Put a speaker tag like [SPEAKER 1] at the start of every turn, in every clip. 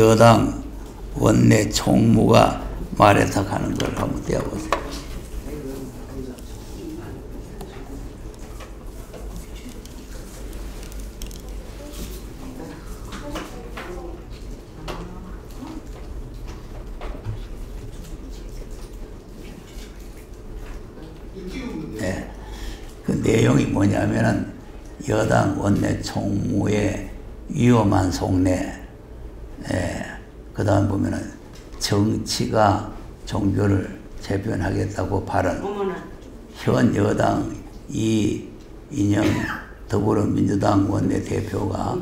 [SPEAKER 1] 여당 원내 총무가 말했다 하는 걸 한번 떼어보세요. 네. 그 내용이 뭐냐면은 여당 원내 총무의 위험한 속내, 그 다음 보면은 정치가 종교를 재편하겠다고 발언. 현 여당 이인영 더불어민주당 원내대표가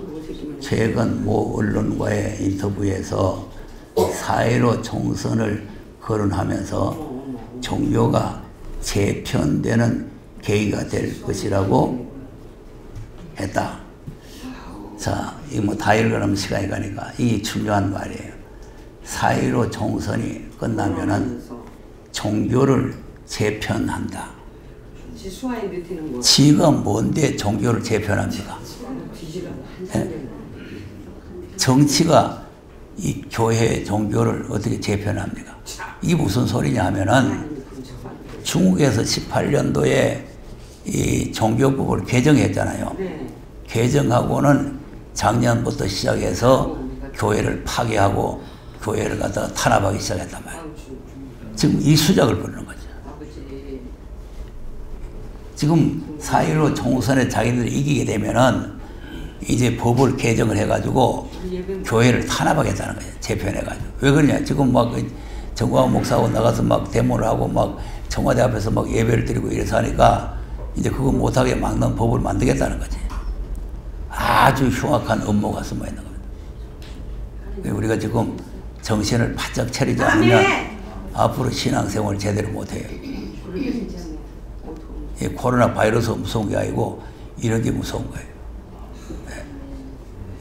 [SPEAKER 1] 최근 모 언론과의 인터뷰에서 4.15 총선을 거론하면서 종교가 재편되는 계기가 될 것이라고 했다. 자, 이거 뭐 다 읽으려면 시간이 가니까 이게 중요한 말이에요. 4.15 총선이 끝나면은 종교를 재편한다. 지가 뭔데 종교를 재편합니까? 네? 정치가 이 교회 종교를 어떻게 재편합니까? 이게 무슨 소리냐 하면은 중국에서 18년도에 이 종교법을 개정했잖아요. 개정하고는 작년부터 시작해서 교회를 파괴하고 교회를 갖다가 탄압하기 시작했단 말이에요. 지금 이 수작을 부르는 거죠. 지금 4.15 총선에 자기들이 이기게 되면은 이제 법을 개정을 해가지고 교회를 탄압하겠다는 거예요. 재편해가지고. 왜 그러냐? 지금 막 정광훈 목사하고 나가서 막 데모를 하고 막 청와대 앞에서 막 예배를 드리고 이래서 하니까 이제 그거 못하게 막는 법을 만들겠다는 거지. 아주 흉악한 음모가 숨어 있는 겁니다. 우리가 지금 정신을 바짝 차리지 않으면 앞으로 신앙생활을 제대로 못해요. 이 코로나 바이러스가 무서운 게 아니고 이런 게 무서운 거예요.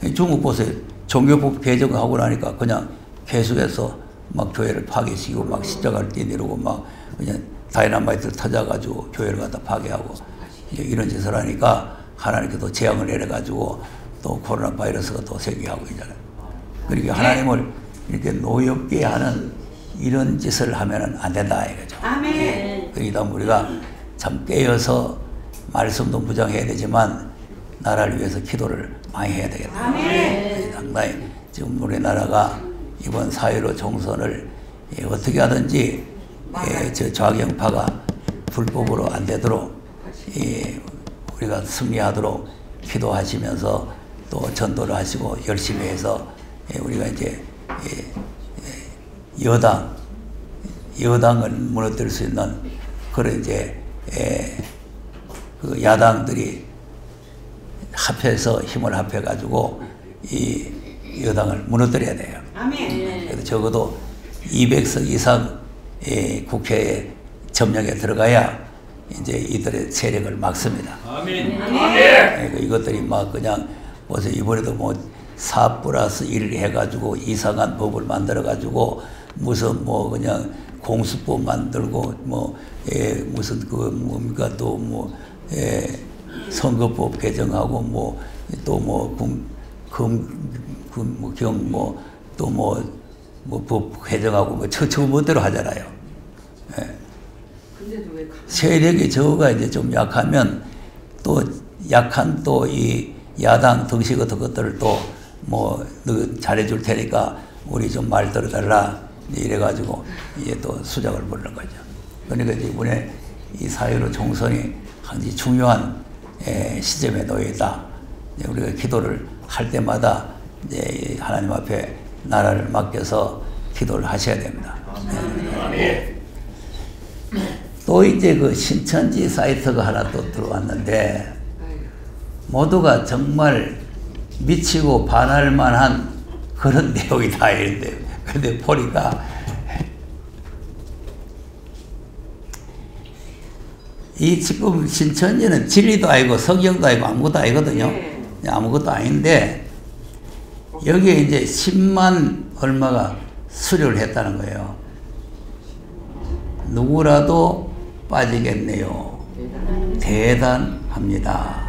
[SPEAKER 1] 네. 중국 보세요. 종교법 개정하고 나니까 그냥 계속해서 막 교회를 파괴시키고 막 십자가를 뛰내리고 막 그냥 다이너마이트를 터져가지고 교회를 갖다 파괴하고 이제 이런 짓을 하니까 하나님께서 재앙을 내려가지고 또 코로나 바이러스가 또 세계하고 있잖아요. 그러니까 하나님을 이렇게 노엽게 하는 이런 짓을 하면은 안 된다 이거죠. 아멘. 그러다 우리가 참 깨어서 말씀도 무장해야 되지만 나라를 위해서 기도를 많이 해야 되겠다. 아멘. 상당히 지금 우리나라가 이번 4.15 총선을 어떻게 하든지 저 좌경파가 불법으로 안 되도록 우리가 승리하도록 기도하시면서 또 전도를 하시고 열심히 해서 우리가 이제 여당을 무너뜨릴 수 있는 그런 이제 그 야당들이 합해서 힘을 합해가지고 이 여당을 무너뜨려야 돼요. 아멘. 그래서 적어도 200석 이상 국회에 점령에 들어가야 이제 이들의 세력을 막습니다. 아멘. 아멘. 이것들이 막 그냥 뭐서 이번에도 뭐 4+1 해가지고 이상한 법을 만들어가지고 무슨 뭐 그냥 공수법 만들고 뭐 무슨 그 뭡니까 또 뭐 선거법 개정하고 뭐 또 뭐 경 뭐 또 뭐 법 개정하고 뭐 처음대로 하잖아요. 예. 세력이 저거가 이제 좀 약하면 또 약한 또 이 야당 덩치 같은 것들을 또 뭐 너 잘해줄 테니까 우리 좀 말 들어달라 이래가지고 이제 또 수작을 부르는 거죠. 그러니까 이번에 이 4.15 총선이 굉장히 중요한 시점에 놓여 있다. 우리가 기도를 할 때마다 이제 하나님 앞에 나라를 맡겨서 기도를 하셔야 됩니다. 또 이제 그 신천지 사이트가 하나 또 들어왔는데 모두가 정말 미치고 반할 만한 그런 내용이 다 있는데 근데 보니까 이 지금 신천지는 진리도 아니고 성경도 아니고 아무것도 아니거든요. 아무것도 아닌데 여기에 이제 10만 얼마가 수료를 했다는 거예요. 누구라도 빠지겠네요. 대단합니다.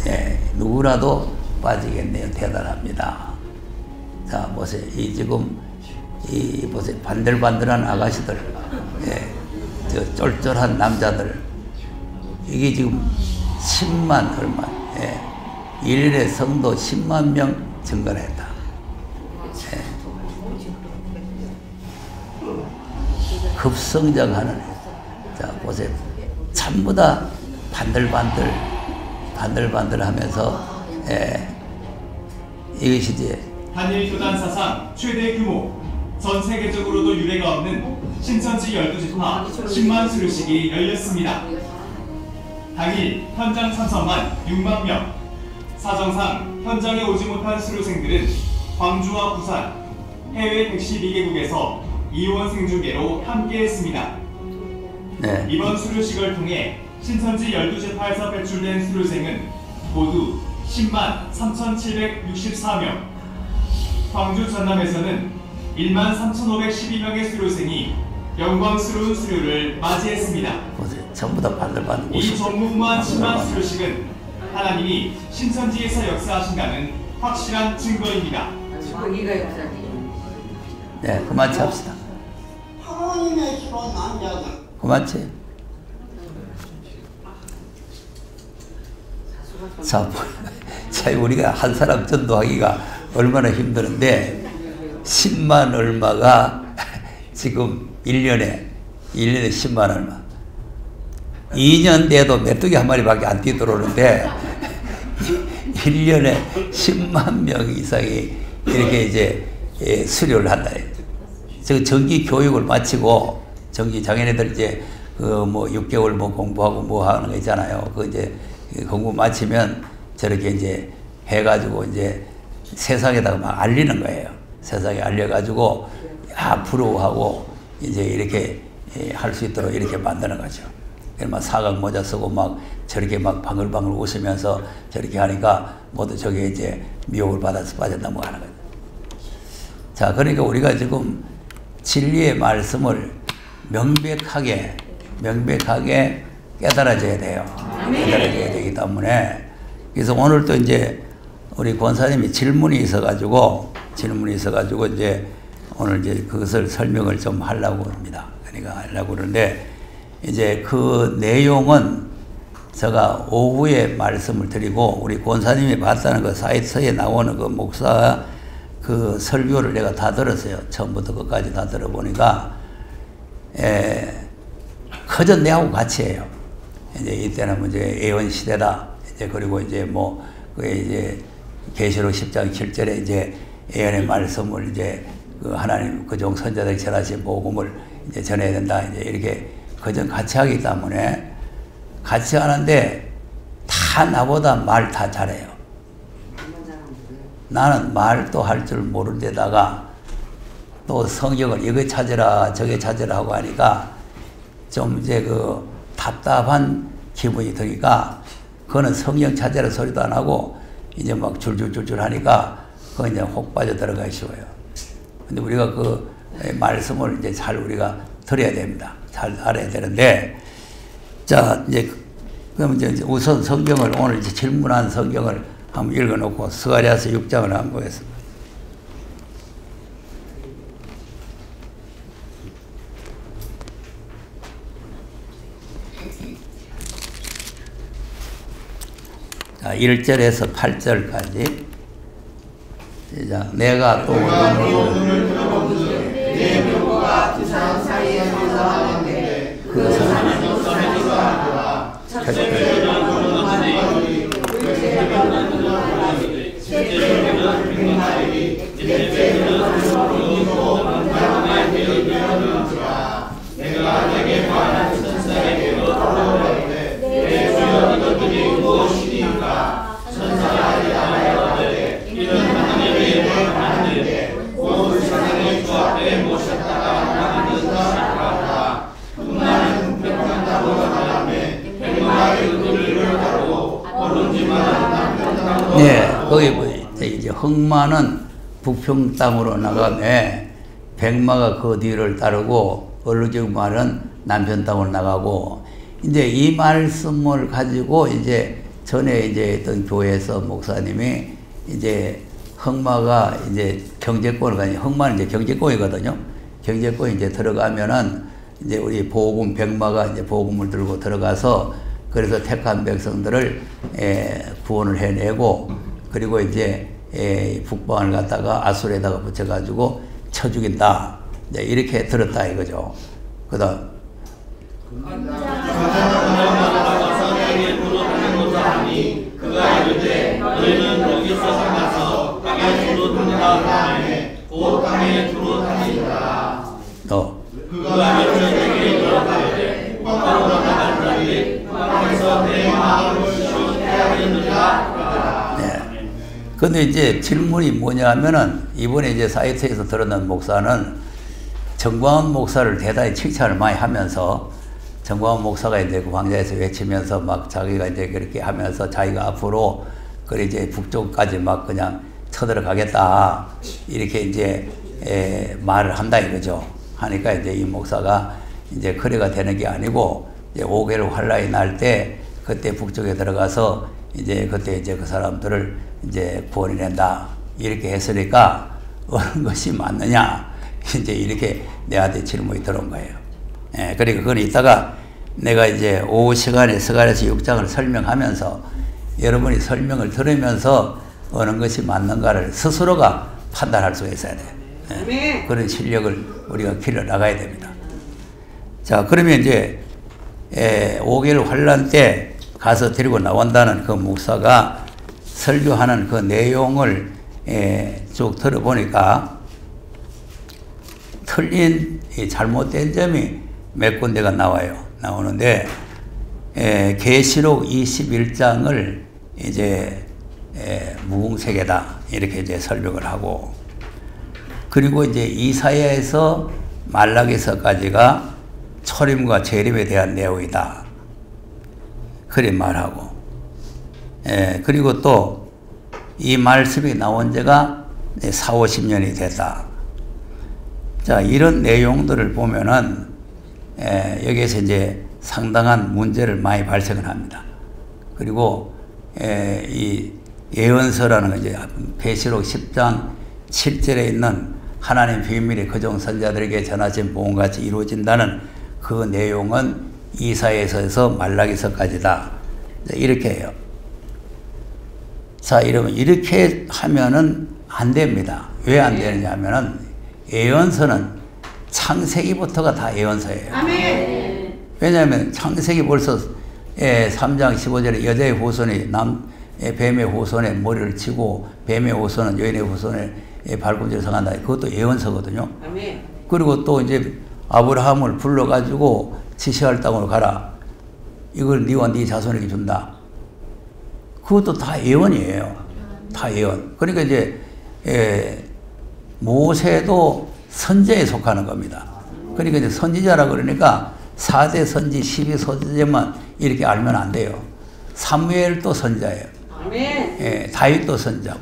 [SPEAKER 1] 예, 누구라도 빠지겠네요. 대단합니다. 자, 보세요. 이 지금, 이 보세요. 반들반들한 아가씨들, 예, 저 쫄쫄한 남자들, 이게 지금 10만 얼마, 예, 1년에 성도 10만 명 증가를 했다. 예. 급성장하는, 자, 보세요. 전부 다 반들반들 하면서, 예, 이것이 이제
[SPEAKER 2] 한일 교단 사상 최대 규모, 전 세계적으로도 유례가 없는 신천지 12지파 10만 수료식이 열렸습니다. 당일 현장 참석만 6만 명. 사정상 현장에 오지 못한 수료생들은 광주와 부산, 해외 112개국에서 이원생 중계로 함께했습니다.
[SPEAKER 1] 네.
[SPEAKER 2] 이번 수료식을 통해 신천지 12지파에서 배출된 수료생은 모두 10만 3,764명, 광주 전남에서는 1만 3,512명의 수료생이 영광스러운 수료를 맞이했습니다.
[SPEAKER 1] 보세요. 전부 다 반들반들.
[SPEAKER 2] 이 전무후무한 10만 수료식은 하나님이 신천지에서 역사하신다는 확실한 증거입니다.
[SPEAKER 3] 자기가 역사지.
[SPEAKER 1] 네, 그만치 합시다.
[SPEAKER 4] 하나님의 수로 남자들.
[SPEAKER 1] 그만치. 자, 우리가 한 사람 전도하기가 얼마나 힘드는데 10만 얼마가 지금 1년에 10만 얼마. 2년 돼도 메뚜기 한 마리밖에 안 뛰들어오는데 1년에 10만 명 이상이 이렇게 이제 수료를 한다. 저 정기 교육을 마치고 정기 장애인들 이제 그 뭐 6개월 뭐 공부하고 뭐 하는 거 있잖아요. 그 이제 공부 마치면 저렇게 이제 해가지고 이제 세상에다가 막 알리는 거예요. 세상에 알려가지고 부러워하고 이제 이렇게 할 수 있도록 이렇게 만드는 거죠. 막 사각 모자 쓰고 막 저렇게 막 방글방글 웃으면서 저렇게 하니까 모두 저게 이제 미혹을 받아서 빠져넘어가는 거죠. 자, 그러니까 우리가 지금 진리의 말씀을 명백하게 깨달아져야 돼요. 깨달아져야 되기 때문에. 그래서 오늘 또 이제 우리 권사님이 질문이 있어가지고 이제 오늘 이제 그것을 설명을 좀 하려고 합니다. 그러니까 하려고 그러는데 이제 그 내용은 제가 오후에 말씀을 드리고 우리 권사님이 봤다는 그 사이트에 나오는 그 목사 그 설교를 내가 다 들었어요. 처음부터 끝까지 다 들어보니까 커전 내하고 같이 해요. 이제 이때는 이제 예언 시대다. 이제 그리고 이제 뭐 그 이제 계시록 10장 7절에 이제 예언의 말씀을 이제 그 하나님 그종 선자들이 전하신 복음을 이제 전해야 된다. 이제 이렇게 그전 같이 하기 때문에 같이 하는데 다 나보다 말 다 잘해요. 나는 말도 할 줄 모를 데다가 또 성경을 이거 찾으라 저게 찾으라 하고 하니까 좀 이제 그 답답한 기분이 드니까 그거는 성경 찾으라 소리도 안 하고 이제 막 줄줄줄줄 하니까 그거 이제 혹 빠져 들어가기 쉬워요. 근데 우리가 그 말씀을 이제 잘 우리가 들어야 됩니다. 잘 알아야 되는데 자 이제 그럼 이제 우선 성경을 오늘 이제 질문한 성경을 한번 읽어놓고 스가랴서 6장을 한번 보겠습니다. 자, 1절에서 8절까지 시작. 내가 또 오늘
[SPEAKER 4] 내 묘가 두 사람 사이에서 나왔는데 그 사람은 사람이라 첫째 병마리 둘째 병마리 셋째 병마리 넷째 병마리고 병마리 되었는지라 내가 내게 말한 천사에게 물어보되 내 주여 이것들이 무엇이니까 천사가 대답하여 이는 하나님의 명하는데 온 세상의 주 앞에 모셨다가 나가는 것이라. 흑마는 평탄다고 하라매 백마의 의를 하고 오른지만 남편다고.
[SPEAKER 1] 네, 거기 이제 흑마는 북평 땅으로 나가매 백마가 그 뒤를 따르고 얼룩지마는 남편 땅으로 나가고. 이제 이 말씀을 가지고 이제 전에 이제 있던 교회에서 목사님이 이제 흑마가 이제 경제권을 가니 흑마는 이제 경제권이거든요. 경제권이 이제 들어가면은 이제 우리 보금 백마가 이제 보금을 들고 들어가서 그래서 택한 백성들을 구원을 해내고 그리고 이제 북방을 갖다가 아수르에다가 붙여가지고 쳐 죽인다. 이제 이렇게 들었다 이거죠. 그다음
[SPEAKER 4] 그가 이르되 너희는 여기서 나가서 땅에 두루 다니라 하매 곧 땅에 두루 다니더라. 그가 이르되 이르되 북방으로 나가더니 북방에서 내 마음을 시원하였느니라.
[SPEAKER 1] 네. 근데 이제 질문이 뭐냐면은 이번에 이제 사이트에서 들었는 목사는 정광훈 목사를 대단히 칭찬을 많이 하면서 정광훈 목사가 이제 그 광야에서 외치면서 막 자기가 이제 그렇게 하면서 자기가 앞으로 그 이제 북쪽까지 막 그냥 쳐들어가겠다 이렇게 이제 말을 한다 이거죠. 하니까 이제 이 목사가 이제 그래가 되는 게 아니고 이제 5개월 환란이 날 때 그때 북쪽에 들어가서 이제 그때 이제 그 사람들을 이제 구원해낸다 이렇게 했으니까 어느 것이 맞느냐 이제 이렇게 내한테 질문이 들어온 거예요. 그러니까 그건 이따가 내가 이제 오후 시간에 스가랴서 6장을 설명하면서 여러분이 설명을 들으면서 어느 것이 맞는가를 스스로가 판단할 수가 있어야 돼요. 그런 실력을 우리가 길러 나가야 됩니다. 자, 그러면 이제 5개월 환란 때 가서 데리고 나온다는 그 목사가 설교하는 그 내용을 쭉 들어보니까 틀린 잘못된 점이 몇 군데가 나오는데 계시록 21장을 이제 무궁세계다 이렇게 이제 설명을 하고 그리고 이제 이사야에서 말라기서까지가 초림과 재림에 대한 내용이다 그리 말하고 그리고 또 이 말씀이 나온 지가 40-50년이 됐다. 자, 이런 내용들을 보면은 여기에서 이제 상당한 문제를 많이 발생을 합니다. 그리고 이 예언서라는 거 이제 계시록 10장 7절에 있는 하나님 비밀이 그종 선자들에게 전하신 복음같이 이루어진다는 그 내용은 이사야서에서 말라기서까지다. 이렇게 해요. 자, 여러분 이렇게 하면은 안 됩니다. 왜 안 되느냐 하면은 예언서는 창세기부터가 다 예언서예요.
[SPEAKER 4] 아멘.
[SPEAKER 1] 왜냐하면 창세기 벌써 3장 15절에 여자의 후손이 뱀의 후손에 머리를 치고 뱀의 후손은 여인의 후손에 발꿈치를 상한다. 그것도 예언서거든요.
[SPEAKER 4] 아멘.
[SPEAKER 1] 그리고 또 이제 아브라함을 불러가지고 지시할 땅으로 가라. 이걸 네와 네 자손에게 준다. 그것도 다 예언이에요. 다 예언. 그러니까 이제 모세도 선지자에 속하는 겁니다. 그러니까 이제 선지자라 그러니까 4대 선지 12서지만 이렇게 알면 안 돼요. 사무엘도 선지자예요.
[SPEAKER 4] 아멘.
[SPEAKER 1] 다윗도 선지자고.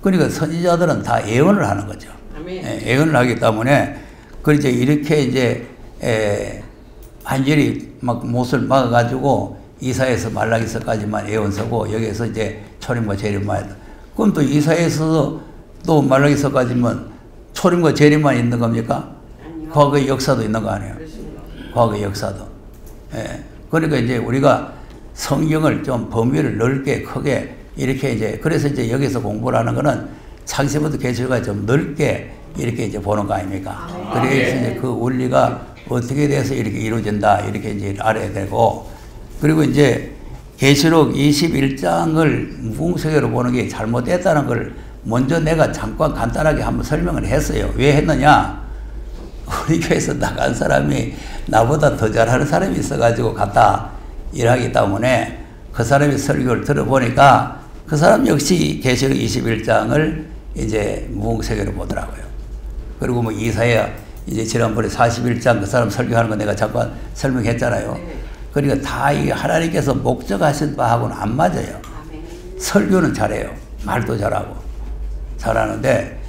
[SPEAKER 1] 그러니까 선지자들은 다 예언을 하는 거죠.
[SPEAKER 4] 아멘.
[SPEAKER 1] 예언을 하기 때문에 그 이제 이렇게 이제 완전히 막 못을 막아가지고 이사에서 말라기서까지만 예언서고 여기에서 이제 초림과 재림만 그럼 또 이사에서 또 말라기서까지만 초림과 재림만 있는 겁니까?
[SPEAKER 4] 아니요.
[SPEAKER 1] 과거의 역사도 있는 거 아니에요?
[SPEAKER 4] 그렇습니다.
[SPEAKER 1] 과거의 역사도. 그러니까 이제 우리가 성경을 좀 범위를 넓게 크게 이렇게 이제 그래서 이제 여기서 공부를 하는 거는 창세부터 계시록까지 좀 넓게 이렇게 이제 보는 거 아닙니까? 그래서 이제 그 원리가 어떻게 돼서 이렇게 이루어진다 이렇게 이제 알아야 되고 그리고 이제 계시록 21장을 무궁세계로 보는 게 잘못됐다는 걸 먼저 내가 잠깐 간단하게 한번 설명을 했어요. 왜 했느냐? 우리 교회에서 나간 사람이 나보다 더 잘하는 사람이 있어가지고 갔다 일하기 때문에 그 사람이 설교를 들어보니까 그 사람 역시 계시록 21장을 이제 무궁세계로 보더라고요. 그리고 뭐 이사야 이제 지난번에 41장 그 사람 설교하는 거 내가 잠깐 설명했잖아요. 그러니까 다 이게 하나님께서 목적하신 바하고는 안 맞아요. 설교는 잘해요. 말도 잘하고 잘하는데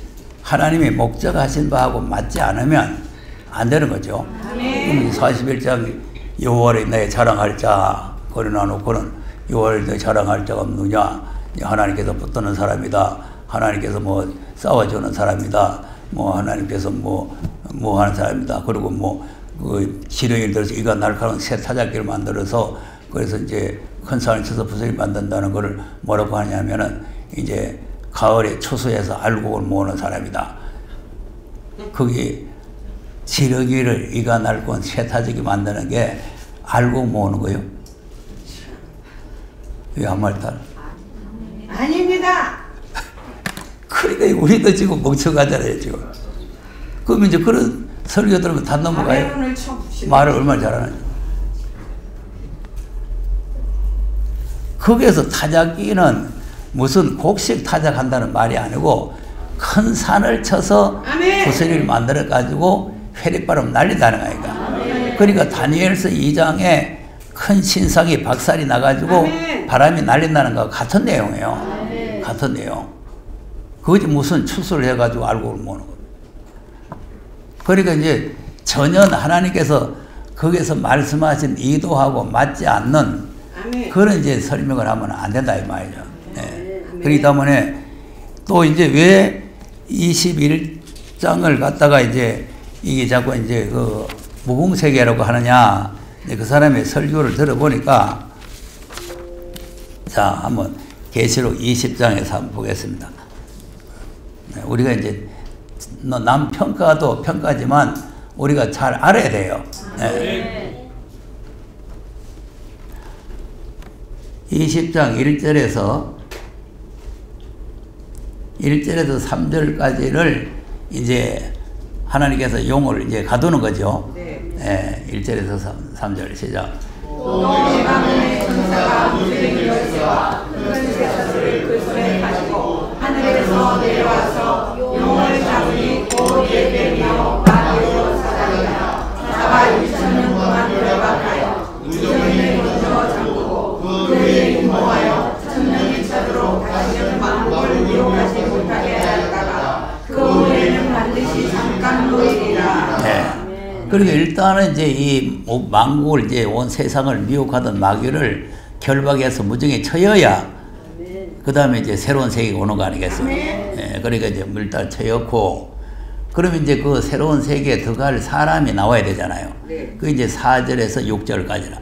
[SPEAKER 1] 하나님이 목적하신 바하고 맞지 않으면 안 되는 거죠. 그럼 41장 여호와를 인하여 자랑할 자 거리나 놓고는 여호와를 인하여 자랑할 자가 없느냐 하나님께서 붙드는 사람이다 하나님께서 뭐 싸워주는 사람이다. 뭐 하나님께서 뭐 하는 사람이다. 그리고 그 지렁이를 들어서 이가 날카로운 새 타작기를 만들어서 그래서 이제 큰 산을 쳐서 부서를 만든다는 것을 뭐라고 하냐면은 이제 가을에 추수해서 알곡을 모으는 사람이다. 거기 지렁이를 이가 날카로운 새 타작기 만드는 게 알곡 모으는 거예요? 왜 한 말 따라?
[SPEAKER 4] 아닙니다.
[SPEAKER 1] 그러니까 우리도 지금 멍청하잖아요, 지금. 그럼 이제 그런 설교 들으면 다 넘어가요. 말을 얼마나 잘하는지. 거기에서 타작기는 무슨 곡식 타작한다는 말이 아니고 큰 산을 쳐서 부서리를 만들어 가지고 회릭바람 날린다는 거니까. 그러니까 다니엘서 2장에 큰 신상이 박살이 나가지고 바람이 날린다는 거 같은 내용이에요. 같은 내용. 그것이 무슨 추수를 해가지고 알곡을 모으는 거예요. 그러니까 이제 전혀 하나님께서 거기서 말씀하신 이도하고 맞지 않는 그런 이제 설명을 하면 안 된다 이 말이죠. 네. 그렇기 때문에 또 이제 왜 21장을 갖다가 이제 이게 자꾸 이제 그 무궁세계라고 하느냐. 그 사람의 설교를 들어보니까 자 한번 계시록 20장에서 한번 보겠습니다. 네, 우리가 이제 남 평가도 평가지만 우리가 잘 알아야 돼요. 네. 20장 1절에서 3절까지를 이제 하나님께서 용을 이제 가두는 거죠. 네, 1절에서 3절 시작.
[SPEAKER 4] 또 내가 문의 천사가 무지개 열쇠와 큰 쇠사슬을 그 손에 가지고 하늘에서 내려와서 용을 잡으니 곧 예배며 마귀로 사단이라. 잡아 2000년 동안 결박하여 무정인을 먼저 잠그고 그의 인모하여 천년이 차도록 다시는 만국을 미혹하지 못하게 하였다가 그 후에는 반드시 잠깐 노이리라.
[SPEAKER 1] 네. 그러니까 일단은 이제 이 만국을 이제 온 세상을 미혹하던 마귀를 결박해서 무정에 쳐여야 그 다음에 이제 새로운 세계가 오는 거 아니겠어요? 예, 그러니까 이제 일단 쳐였고 그러면 이제 그 새로운 세계에 들어갈 사람이 나와야 되잖아요. 그 이제 4절에서 6절까지라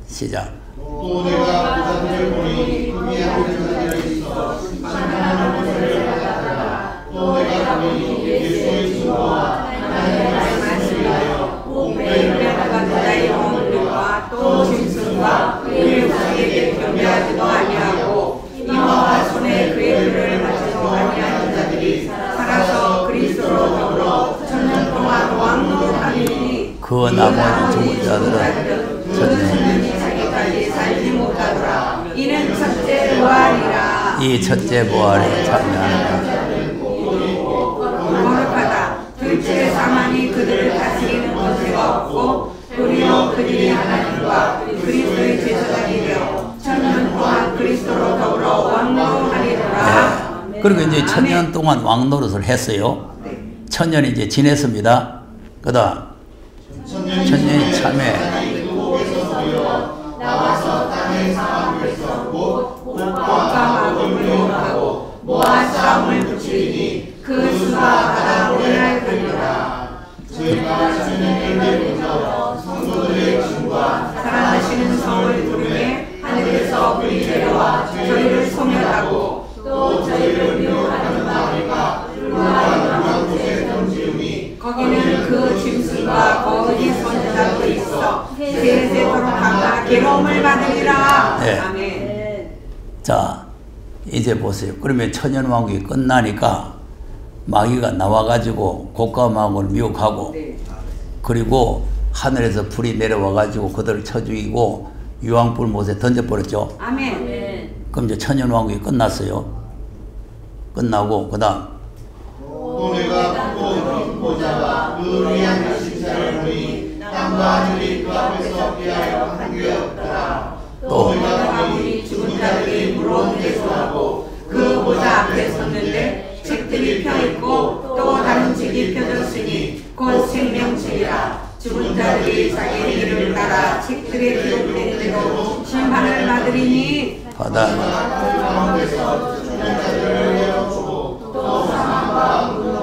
[SPEAKER 1] 시작.
[SPEAKER 3] 또 내가 부산을 보니 거기에 한 천사들이 있어 만나는 것을 받았더라. 또 내가 보니 예수의 증거와 하나님의 말씀을 위하여 목배를 받았다. 영혼과 또 짐승과 그의 우상에게 경배하지도 아니하고 이마와 손에 그의 글을 받지도 아니하는 자들이 살아서 그리스도로 더불어 천년 동안 왕노하리니
[SPEAKER 1] 그 나머지 죽은 자들은
[SPEAKER 3] 천년이 자기까지 살지 못하더라.
[SPEAKER 4] 이는 첫째 부활이라.
[SPEAKER 1] 이 첫째 부활에 참여하는
[SPEAKER 4] 거룩하다. 둘째 사망이 그들을 다스리는 권세가 없고 도리어 그들이 하나님과 그리스도의 제사장이 되어 천년 동안 그리스도로 더불어 왕노하리라.
[SPEAKER 1] 네. 그리고 이제 천년 동안 왕노릇을 했어요. 천년이 이제 지냈습니다. 그 다음 천년이 참에
[SPEAKER 3] 나와서 땅의 사람에서
[SPEAKER 4] 목과 마음을 용하고 모아 싸움을 붙이니 그 수가 바다 오래날 걸리라.
[SPEAKER 3] 저희가 천년을 먼저 성도들의 증과
[SPEAKER 4] 사랑하시는 성을 부르매 하늘에서 불이 내려와 저희를 소멸하고 또 저희를 미워하는 마귀가 불과
[SPEAKER 3] 곳에 던지우니
[SPEAKER 4] 거기는 그 짐승과 거기 선지자도 있어 세세토록 강한 괴로움을 받으리라.
[SPEAKER 1] 네.
[SPEAKER 4] 아멘.
[SPEAKER 1] 자 이제 보세요. 그러면 천년왕국이 끝나니까 마귀가 나와가지고 곡감왕을 미혹하고 그리고 하늘에서 불이 내려와가지고 그들을 쳐 죽이고 유황불 못에 던져버렸죠.
[SPEAKER 4] 아멘.
[SPEAKER 1] 그럼 이제 천년왕국이 끝났어요. 끝나고 그 다음
[SPEAKER 3] 또 내가 또 보자가 그 위한 신사를 보니 땅과 하늘이 그 앞에서 피하여 한 게 없더라.
[SPEAKER 1] 또
[SPEAKER 4] 내가 보니 죽은 자들이 무거운 대소하고 그 보좌 앞에 섰는데 책들이 펴있고 또 다른 책이 펴졌으니 곧 생명책이라. 죽은 자들이 자기 일을 따라 책들에 기록된 대로 심판을 받으리니
[SPEAKER 1] 바다
[SPEAKER 3] 가운데서 자들을 내어주고 또 사망과 문도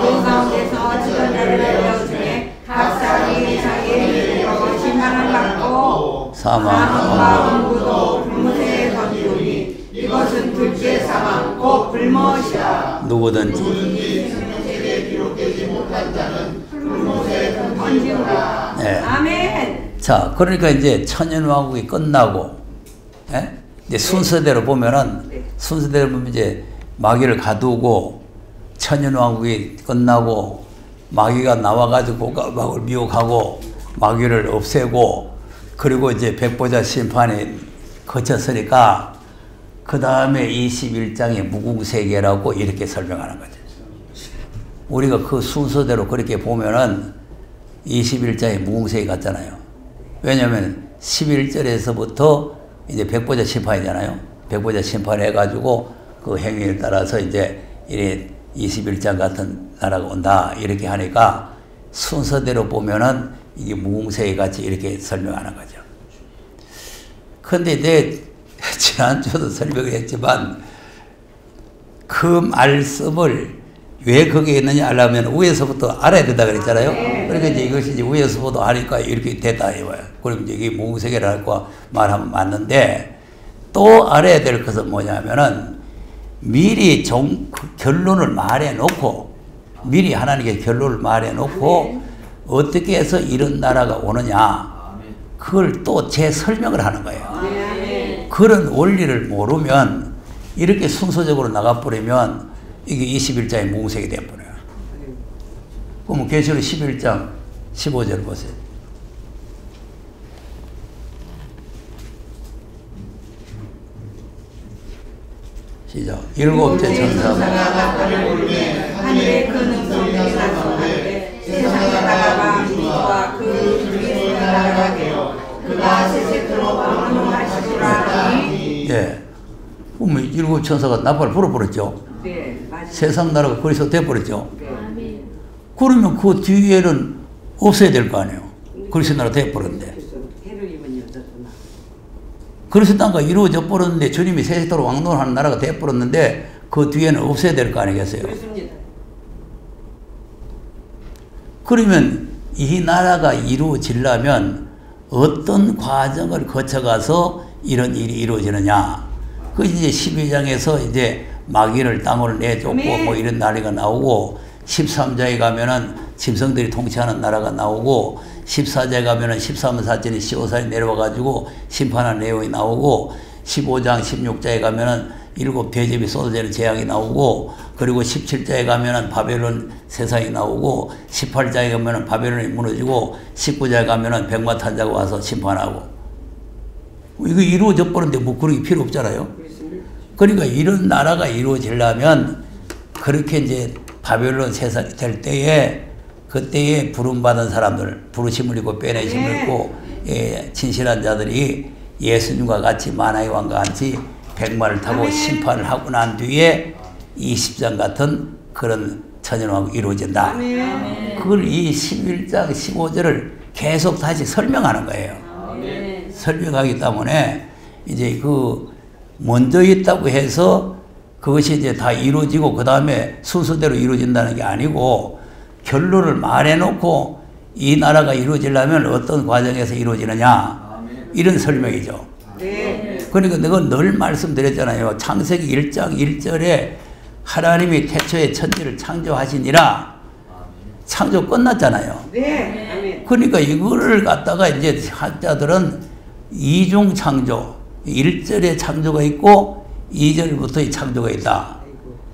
[SPEAKER 4] 그 가운데서 죽은 자를 내어주매 각 사람이 자기의 일로 심판을 받고 사망과 문구도 불못에 던지우니 이것은 둘째 사망 곧 불못이라.
[SPEAKER 1] 누구든지
[SPEAKER 3] 생명책에 기록되지 못한 자는 불못에
[SPEAKER 4] 던지우라.
[SPEAKER 1] 네.
[SPEAKER 4] 아멘.
[SPEAKER 1] 자, 그러니까 이제 천연왕국이 끝나고, 예? 이제 순서대로 보면은, 순서대로 보면 이제 마귀를 가두고, 천연왕국이 끝나고, 마귀가 나와가지고 고갈막을 미혹하고, 마귀를 없애고, 그리고 이제 백보자 심판이 거쳤으니까, 그 다음에 21장의 무궁세계라고 이렇게 설명하는 거죠. 우리가 그 순서대로 그렇게 보면은 21장의 무궁세계 같잖아요. 왜냐하면 11절에서부터 이제 백보자 심판이잖아요. 백보자 심판 해가지고 그 행위에 따라서 이제 21장 같은 나라가 온다 이렇게 하니까 순서대로 보면은 이게 무궁세계 같이 이렇게 설명하는 거죠. 근데 이제 지난주도 설명을 했지만 그 말씀을 왜 거기에 있느냐 하려면 위에서부터 알아야 된다 그랬잖아요. 그러니까 이제 이것이 이제 위에서부터 하니까 이렇게 됐다 이거예요. 그럼 이제 이게 무궁세계라고 말하면 맞는데 또 알아야 될 것은 뭐냐면은 미리 결론을 말해놓고 미리 하나님께 결론을 말해놓고 어떻게 해서 이런 나라가 오느냐 그걸 또 재설명을 하는 거예요. 그런 원리를 모르면 이렇게 순서적으로 나가버리면 이게 21장의 무궁세계 되어버려요. 그럼 계시록 11장 15절 보세요. 시작. 일곱째 천사가
[SPEAKER 3] 나팔을 불매
[SPEAKER 4] 하늘의 그 능성이 나타나는데 세상에 나라가 우리와 그 주위에 나라가 되어 그가 세세토록 왕노하시리라 하니.
[SPEAKER 1] 예. 그럼 일곱 천사가 나팔을 불어버렸죠.
[SPEAKER 4] 네, 맞아요.
[SPEAKER 1] 세상 나라가 그리스도 돼버렸죠.
[SPEAKER 4] 네.
[SPEAKER 1] 그러면 그 뒤에는 없어야 될 거 아니에요. 그리스도 나라 돼버렸는데. 그리스도 땅과 이루어져 버렸는데 주님이 세세토록 왕노하는 나라가 돼버렸는데 그 뒤에는 없어야 될 거 아니겠어요.
[SPEAKER 4] 그렇습니다.
[SPEAKER 1] 그러면 이 나라가 이루어지려면 어떤 과정을 거쳐가서 이런 일이 이루어지느냐. 그 이제 12장에서 이제 마귀를 땅으로 내쫓고 뭐 이런 나라가 나오고 13장에 가면은 짐승들이 통치하는 나라가 나오고 14장에 가면은 13번 사건이 15살이 내려와가지고 심판하는 내용이 나오고 15장 16장에 가면은 7 대접이 쏟아지는 재앙이 나오고 그리고 17장에 가면은 바벨론 세상이 나오고 18장에 가면은 바벨론이 무너지고 19장에 가면은 백마탄자가 와서 심판하고 이거 이루어져 버렸는데 뭐 그런 게 필요 없잖아요. 그러니까 이런 나라가 이루어지려면 그렇게 이제 바벨론 세상이 될 때에 그때에 부름받은 사람들, 부르심을 입고 빼내심을 입고 예, 진실한 자들이 예수님과 같이 만화의 왕과 같이 백마를 타고 심판을 하고 난 뒤에 20장 같은 그런 천연왕국이 이루어진다. 그걸 이 11장 15절을 계속 다시 설명하는 거예요. 설명하기 때문에 이제 그 먼저 있다고 해서 그것이 이제 다 이루어지고 그 다음에 순서대로 이루어진다는 게 아니고 결론을 말해놓고 이 나라가 이루어지려면 어떤 과정에서 이루어지느냐 이런 설명이죠. 그러니까 내가 늘 말씀드렸잖아요. 창세기 1장 1절에 하나님이 태초에 천지를 창조하시니라 창조 끝났잖아요. 그러니까 이거를 갖다가 이제 학자들은 이중 창조 1절에 창조가 있고 2절부터의 창조가 있다.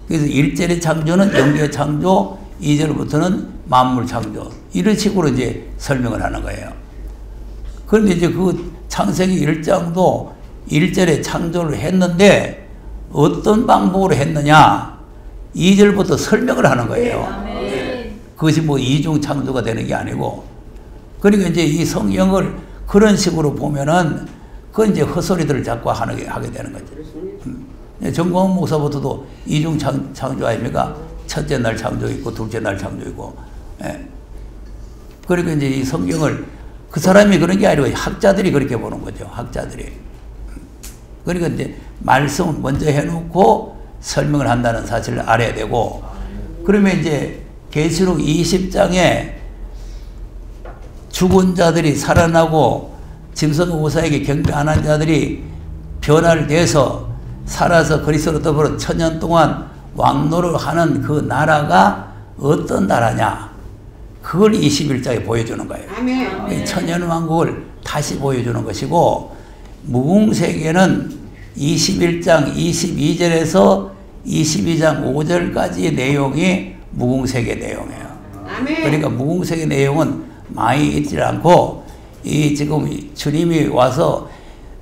[SPEAKER 1] 그래서 1절의 창조는 영계 창조 2절부터는 만물 창조 이런 식으로 이제 설명을 하는 거예요. 그런데 이제 그 창세기 1장도 1절에 창조를 했는데 어떤 방법으로 했느냐 2절부터 설명을 하는 거예요. 그것이 뭐 이중 창조가 되는 게 아니고 그러니까 이제 이 성경을 그런 식으로 보면은 그건 이제 헛소리들을 자꾸 하게 되는 거죠. 정광훈 목사부터도 이중 창조 아닙니까? 첫째 날 창조 있고 둘째 날 창조 있고. 예. 그러니까 이제 이 성경을 그 사람이 그런 게 아니고 학자들이 그렇게 보는 거죠. 학자들이. 그러니까 이제 말씀을 먼저 해놓고 설명을 한다는 사실을 알아야 되고, 그러면 이제 계시록 20장에 죽은 자들이 살아나고 짐승 우사에게 경배 안 한 자들이 변화를 돼서 살아서 그리스도로 더불어 천년 동안 왕노를 하는 그 나라가 어떤 나라냐, 그걸 21장에 보여주는 거예요.
[SPEAKER 4] 아멘.
[SPEAKER 1] 천년 왕국을 다시 보여주는 것이고, 무궁세계는 21장 22절에서 22장 5절까지의 내용이 무궁세계 내용이에요.
[SPEAKER 4] 아멘.
[SPEAKER 1] 그러니까 무궁세계 내용은 많이 있지 않고, 이 지금 주님이 와서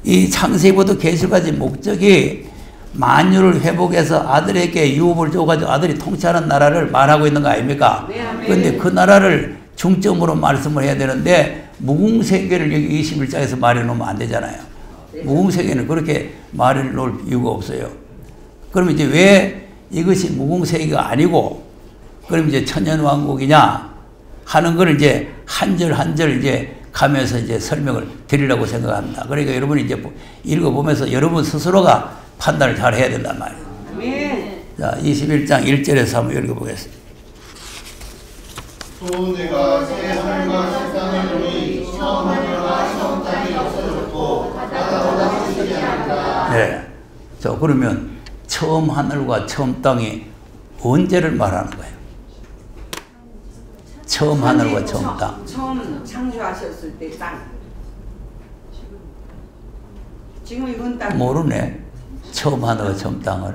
[SPEAKER 1] 이 창세기부터 계시까지 목적이 만유를 회복해서 아들에게 유업을 줘가지고 아들이 통치하는 나라를 말하고 있는 거 아닙니까?
[SPEAKER 4] 네, 아멘.
[SPEAKER 1] 그런데 그 나라를 중점으로 말씀을 해야 되는데 무궁세계를 여기 21장에서 말해 놓으면 안 되잖아요. 무궁세계는 그렇게 말해 놓을 이유가 없어요. 그럼 이제 왜 이것이 무궁세계가 아니고 그럼 이제 천년왕국이냐 하는 걸 이제 한 절 한 절 이제 가면서 이제 설명을 드리려고 생각합니다. 그러니까 여러분이 이제 읽어보면서 여러분 스스로가 판단을 잘 해야 된단 말이에요.
[SPEAKER 4] 아멘.
[SPEAKER 1] 자, 21장 1절에서 한번 읽어보겠습니다.
[SPEAKER 3] 또 내가 새 하늘과 새 땅을 보니 처음 하늘과 처음 땅이 없어졌고 바다보다 크지 않다.
[SPEAKER 1] 네. 자, 그러면 처음 하늘과 처음 땅이 언제를 말하는 거예요? 처음 하늘과 처음 땅.
[SPEAKER 4] 처음 창조하셨을 때 땅. 지금 이건 땅.
[SPEAKER 1] 모르네. 처음 하늘과 처음 땅을.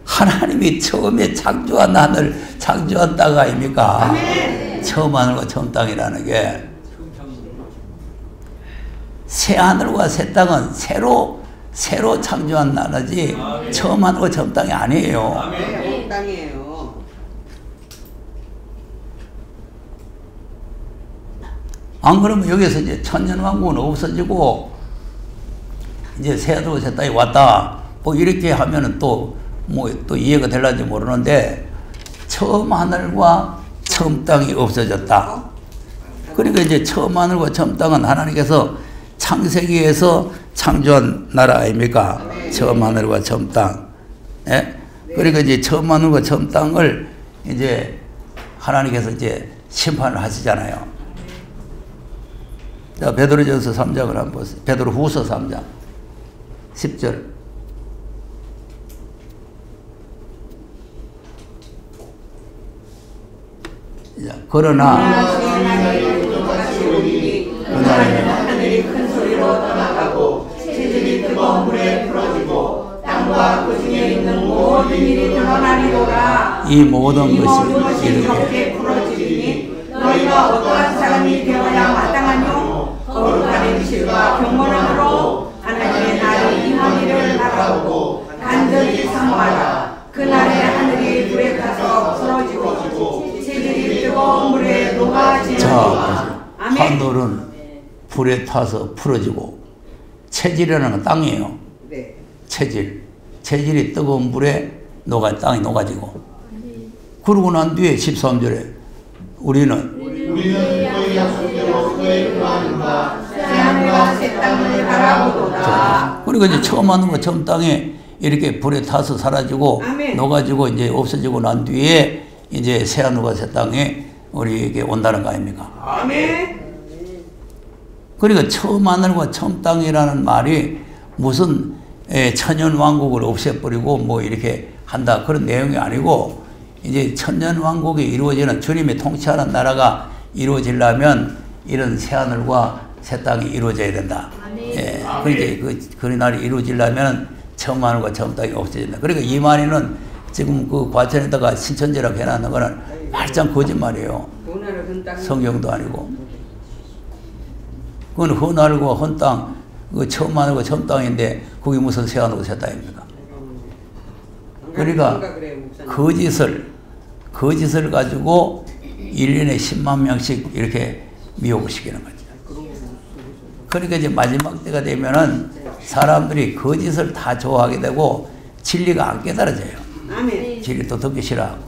[SPEAKER 1] 하나님이 처음에 창조한 하늘, 창조한 땅 아닙니까?
[SPEAKER 4] 아멘.
[SPEAKER 1] 처음 하늘과 처음 땅이라는 게. 새 하늘과 새 땅은 새로 창조한 나라지 처음 하늘과 처음 땅이 아니에요.
[SPEAKER 4] 네, 땅이에요.
[SPEAKER 1] 안 그러면 여기서 이제 천년왕국은 없어지고 이제 새 하늘과 새 땅이 왔다. 뭐 이렇게 하면은 또 이해가 될런지 모르는데 처음 하늘과 처음 땅이 없어졌다. 그러니까 이제 처음 하늘과 처음 땅은 하나님께서 창세기에서 창조한 나라 아닙니까? 처음 하늘과 처음 땅. 예? 그러니까 이제 처음 하늘과 처음 땅을 이제 하나님께서 이제 심판을 하시잖아요. 자, 베드로전서 3장을 한번 보세요. 베드로후서 3장 10절. 자, 그러나
[SPEAKER 4] 하늘이 큰 소리로 떠나가고 체질이 뜨거운 물에 풀어지고 땅과 그 중에 있는 모든 일이 드러나리로라.
[SPEAKER 1] 이 모든 것이
[SPEAKER 4] 이렇게
[SPEAKER 1] 이렇게
[SPEAKER 4] 풀어지니 너희가 어떠한 사람이 되어야 마땅하뇨? 거룩한 행실과 경건함으로 하나님의 날이 임하기를 바라고 간절히 사모하라. 그날에 하늘이 불에 타서 풀어지고 체질이 뜨거운 물에 녹아지는
[SPEAKER 1] 자,
[SPEAKER 4] 아멘.
[SPEAKER 1] 하늘은 불에 타서 풀어지고 체질이라는 건 땅이에요.
[SPEAKER 4] 네.
[SPEAKER 1] 체질이 뜨거운 물에 땅이 녹아지고. 그러고 난 뒤에 13절에 우리는
[SPEAKER 3] 그의 약속대로 그의 구하는가
[SPEAKER 4] 새하늘과 새 땅을 바라보도다.
[SPEAKER 1] 그리고 이제 처음 하는 거 처음 땅에 이렇게 불에 타서 사라지고
[SPEAKER 4] 아멘.
[SPEAKER 1] 녹아지고 이제 없어지고 난 뒤에 이제 새 하늘과 새 땅에 우리에게 온다는 거 아닙니까?
[SPEAKER 4] 아멘.
[SPEAKER 1] 그러니까 처음 하늘과 처음 땅이라는 말이 무슨 천년 왕국을 없애버리고 뭐 이렇게 한다 그런 내용이 아니고, 이제 천년 왕국이 이루어지는 주님이 통치하는 나라가 이루어지려면 이런 새 하늘과 새 땅이 이루어져야 된다. 예. 그러니까 그 날이 이루어지려면 처음 하늘과 처음 땅이 없어진다. 그러니까 이만희는 지금 그 과천에다가 신천지라고 해놨는 거는 말짱 거짓말이에요. 성경도 아니고. 그건 헌하늘과 헌땅, 그 처음 하늘과 처음 땅인데 그게 무슨 새 하늘과 새 땅입니까? 그러니까 거짓을 가지고 1년에 10만 명씩 이렇게 미혹을 시키는 거죠. 그러니까 이제 마지막 때가 되면은 사람들이 거짓을 다 좋아하게 되고 진리가 안 깨달아져요.
[SPEAKER 4] 아멘.
[SPEAKER 1] 진리 또 듣기 싫어하고.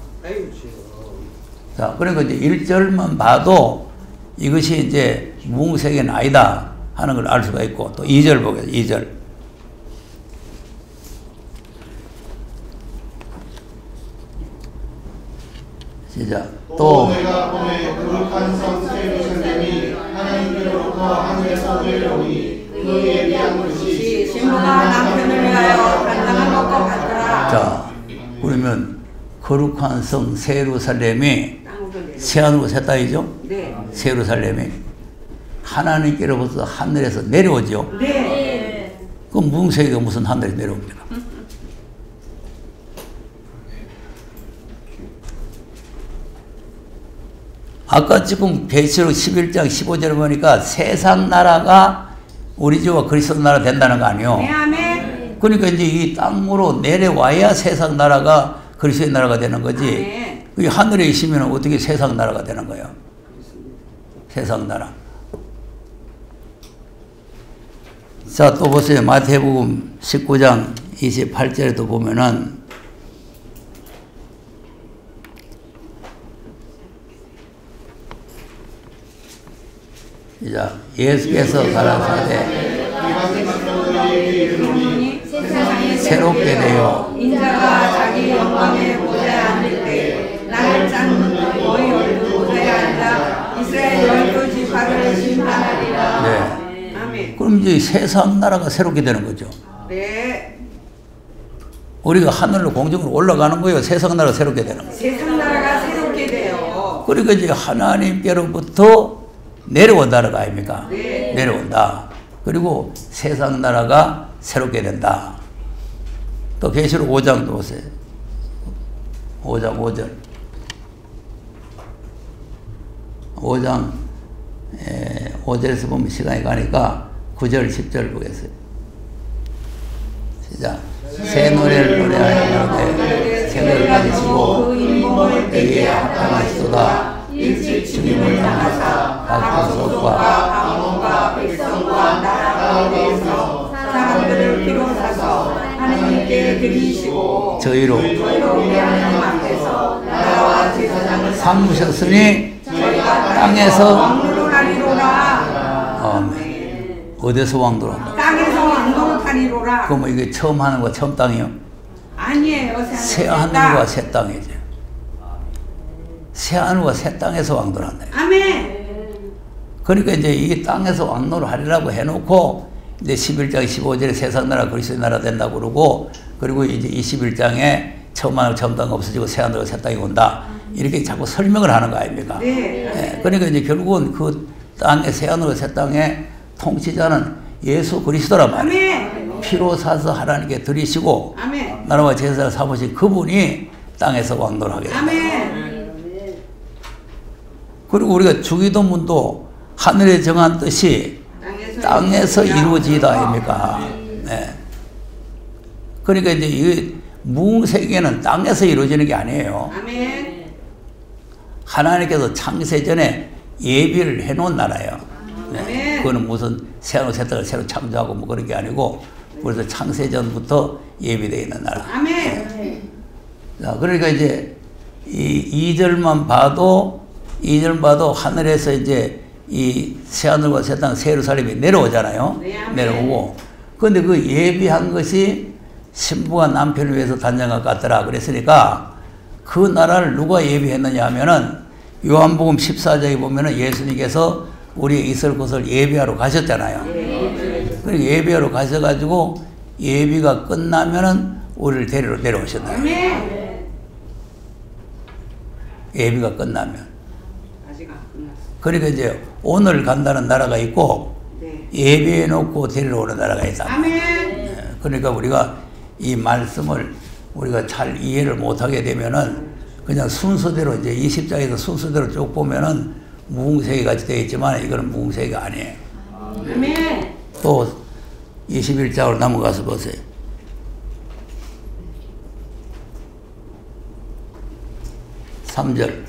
[SPEAKER 1] 자, 그러니까 이제 1절만 봐도 이것이 이제 무궁세계는 아니다 하는 걸 알 수가 있고, 또 2절 보겠습니다. 2절. 시작. 또
[SPEAKER 3] 내가 보내 거룩한 성 예루살렘이 하나님께로부터 하늘에서 내려오니 그 예비한 것이
[SPEAKER 4] 신부가 남편을 위하여 단장한 것과 같더라.
[SPEAKER 1] 자, 그러면 거룩한 성 예루살렘이 새하늘과 새 땅이죠?
[SPEAKER 4] 네.
[SPEAKER 1] 예루살렘이 하나님께로부터 하늘에서 내려오죠?
[SPEAKER 4] 네.
[SPEAKER 1] 그럼 무웅세기가 무슨 하늘에서 내려옵니까? 아까 지금 계시록 11장 15절을 보니까 세상 나라가 우리 주와 그리스도 나라 된다는 거 아니에요?
[SPEAKER 4] 네, 아멘.
[SPEAKER 1] 그러니까 이제 이 땅으로 내려와야 세상 나라가 그리스도의 나라가 되는 거지.
[SPEAKER 4] 아멘.
[SPEAKER 1] 이 하늘에 있으면 어떻게 세상 나라가 되는 거예요? 세상 나라. 자, 또 보세요. 마태복음 19장 28절에도 보면은 자, 예수께서 가라사대 새롭게 되어
[SPEAKER 4] 인자가 자기 영광의 보좌에 앉을 때 나를 찾는 너희 열두 보좌에 앉아 이스라엘 열두 지파를 심판하리라.
[SPEAKER 1] 네.
[SPEAKER 4] 아멘.
[SPEAKER 1] 그럼 이제 세상 나라가 새롭게 되는 거죠.
[SPEAKER 4] 네.
[SPEAKER 1] 우리가 하늘로 공중으로 올라가는 거예요. 세상 나라가 새롭게 되는 거예요.
[SPEAKER 4] 세상 나라가 새롭게 돼요.
[SPEAKER 1] 그러니까 이제 하나님께로부터 내려온다는 거 아닙니까?
[SPEAKER 4] 네.
[SPEAKER 1] 내려온다. 그리고 세상 나라가 새롭게 된다. 또 계시록 5장도 보세요. 5장 5절. 5장 5절에서 보면 시간이 가니까 9절 10절 보겠어요. 시작. 새 노래를 노래하여 가로되 새 노래를 가지시고
[SPEAKER 4] 그 인봉을
[SPEAKER 1] 때에 합당하시도다.
[SPEAKER 4] 일찍 주님을 향하사
[SPEAKER 1] 각 족속과
[SPEAKER 4] 방언과 백성과 나라 가운데에서 사람들을 비롯하서 하느님께 드리시고
[SPEAKER 1] 저희로
[SPEAKER 4] 우리 하나님 앞에서 나라와 제사장을
[SPEAKER 1] 삼으셨으니
[SPEAKER 4] 저희가
[SPEAKER 1] 땅에서
[SPEAKER 4] 왕노를 하리로라.
[SPEAKER 1] 아멘. 어디서 왕도를 한다?
[SPEAKER 4] 땅에서 왕노를 하리로라.
[SPEAKER 1] 그럼 이게 처음 하늘과 처음 땅이요?
[SPEAKER 4] 아니에요.
[SPEAKER 1] 새 하늘과 새 땅이죠. 새 하늘과 새 땅에서 왕도를 한다.
[SPEAKER 4] 아멘.
[SPEAKER 1] 그러니까 이제 이 땅에서 왕노를 하리라고 해놓고 이제 11장 15절에 세상 나라 그리스도의 나라 된다고 그러고, 그리고 이제 21장에 처음 하늘 처음 땅 없어지고 새 하늘과 새 땅이 온다. 이렇게 자꾸 설명을 하는 거 아닙니까?
[SPEAKER 4] 네.
[SPEAKER 1] 예, 그러니까 이제 결국은 그 땅의 새 하늘과 새 땅의 통치자는 예수 그리스도란 말이에요.
[SPEAKER 4] 아멘.
[SPEAKER 1] 피로 사서 하나님께 드리시고
[SPEAKER 4] 아멘.
[SPEAKER 1] 나라와 제사를 삼으신 그분이 땅에서 왕노를 하게 된다.
[SPEAKER 4] 아멘.
[SPEAKER 1] 그리고 우리가 주기도문도 하늘에 정한 뜻이 땅에서 이루어지다 아닙니까? 네. 그러니까 이제 이 무세계는 땅에서 이루어지는 게 아니에요.
[SPEAKER 4] 아멘.
[SPEAKER 1] 하나님께서 창세 전에 예비를 해놓은 나라예요. 네.
[SPEAKER 4] 아멘.
[SPEAKER 1] 그거는 무슨 새하늘 새 땅을 새로 창조하고 뭐 그런 게 아니고, 그래서 창세 전부터 예비되어 있는 나라.
[SPEAKER 4] 아멘.
[SPEAKER 1] 자, 그러니까 이제 이 2절만 봐도 하늘에서 이제 이 새하늘과 새 땅, 새 예루살렘이 내려오잖아요.
[SPEAKER 4] 네, 아멘.
[SPEAKER 1] 내려오고. 그런데 그 예비한 것이 신부가 남편을 위해서 단장과 같더라. 그랬으니까 그 나라를 누가 예비했느냐 하면은 요한복음 14장에 보면은 예수님께서 우리 있을 곳을 예비하러 가셨잖아요. 그리고 예비하러 가셔가지고 예비가 끝나면은 우리를 데리러 내려오셨나요?
[SPEAKER 4] 아멘.
[SPEAKER 1] 예비가 끝나면.
[SPEAKER 4] 아직 안 끝났어.
[SPEAKER 1] 그러니까 이제 오늘 간다는 나라가 있고
[SPEAKER 4] 네.
[SPEAKER 1] 예비해 놓고 데리러 오는 나라가 있다.
[SPEAKER 4] 아멘.
[SPEAKER 1] 그러니까 우리가 이 말씀을 우리가 잘 이해를 못하게 되면은 그냥 순서대로 이제 20장에서 순서대로 쭉 보면은 무궁세기 같이 되어 있지만 이거는 무궁세기가 아니에요.
[SPEAKER 4] 아멘.
[SPEAKER 1] 또 21장으로 넘어가서 보세요. 삼 절.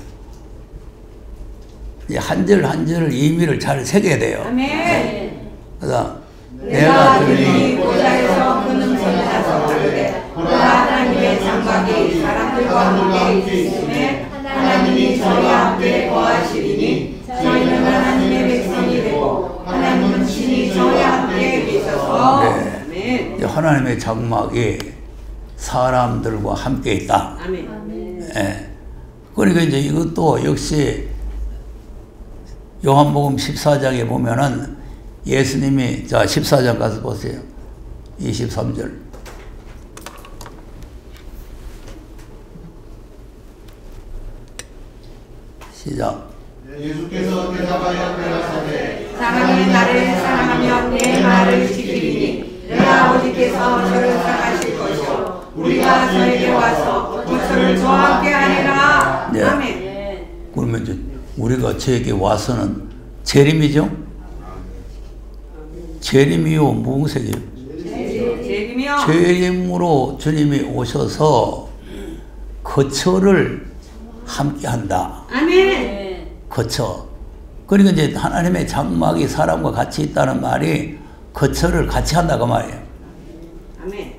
[SPEAKER 1] 한 절 한 절 의미를 잘 새겨야 돼요.
[SPEAKER 4] 아멘.
[SPEAKER 1] 그다음
[SPEAKER 4] 내가 들으니 보좌에서 큰 음성이 나서 가로되 보라 하나님의 장막이 사람들과 함께 있으며 하나님이 저희와 함께 거하시리니 저희는 하나님의 백성이 되고 하나님은 친히 저희
[SPEAKER 1] 하나님의 장막이 사람들과 함께 있다.
[SPEAKER 4] 아멘.
[SPEAKER 1] 예. 그러니까 이제 이것도 역시 요한복음 14장에 보면은 예수님이, 자, 14장 가서 보세요. 23절. 시작.
[SPEAKER 3] 예수께서 대답하여 가라사대
[SPEAKER 4] 사람이 나를 사랑하며 내 말을 지키리니 내 아버지께서 저를 사랑하실 것이요 우리가 저에게 와서 저를 저와 함께 하리라.
[SPEAKER 1] 네.
[SPEAKER 4] 아멘.
[SPEAKER 1] 그러면 이제 우리가 저에게 와서는 재림이죠? 재림이요, 무궁색이요.
[SPEAKER 4] 재림이요.
[SPEAKER 1] 재림으로 주님이 오셔서 거처를 함께 한다.
[SPEAKER 4] 아멘.
[SPEAKER 1] 거처. 그러니까 이제 하나님의 장막이 사람과 같이 있다는 말이 거처를 같이 한다고 말이에요.
[SPEAKER 4] 아멘.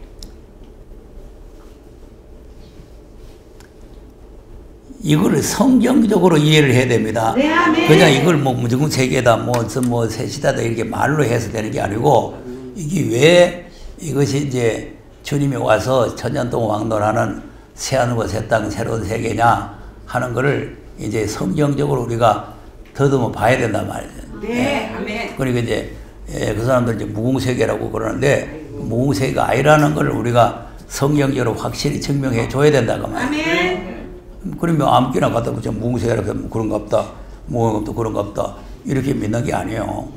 [SPEAKER 1] 이거를 성경적으로 이해를 해야 됩니다.
[SPEAKER 4] 네, 아멘.
[SPEAKER 1] 그냥 이걸 뭐 무조건 세계다, 뭐 셋이다 이렇게 말로 해서 되는 게 아니고, 이게 왜 이것이 이제 주님이 와서 천년 동안 왕노라는 새하늘과 새 땅 새로운 세계냐 하는 거를 이제 성경적으로 우리가 더듬어 봐야 된단 말이죠.
[SPEAKER 4] 네. 아멘.
[SPEAKER 1] 그러니까 이제 그 사람들 이제 무궁세계라고 그러는데, 무궁세계가 아니라는 걸 우리가 성경적으로 확실히 증명해 줘야 된다고 말이에요.
[SPEAKER 4] 아멘.
[SPEAKER 1] 그러면 아무기나 갖다 붙여 무궁세계라고 하면 그런갑다, 또 그런갑다 이렇게 믿는 게 아니에요.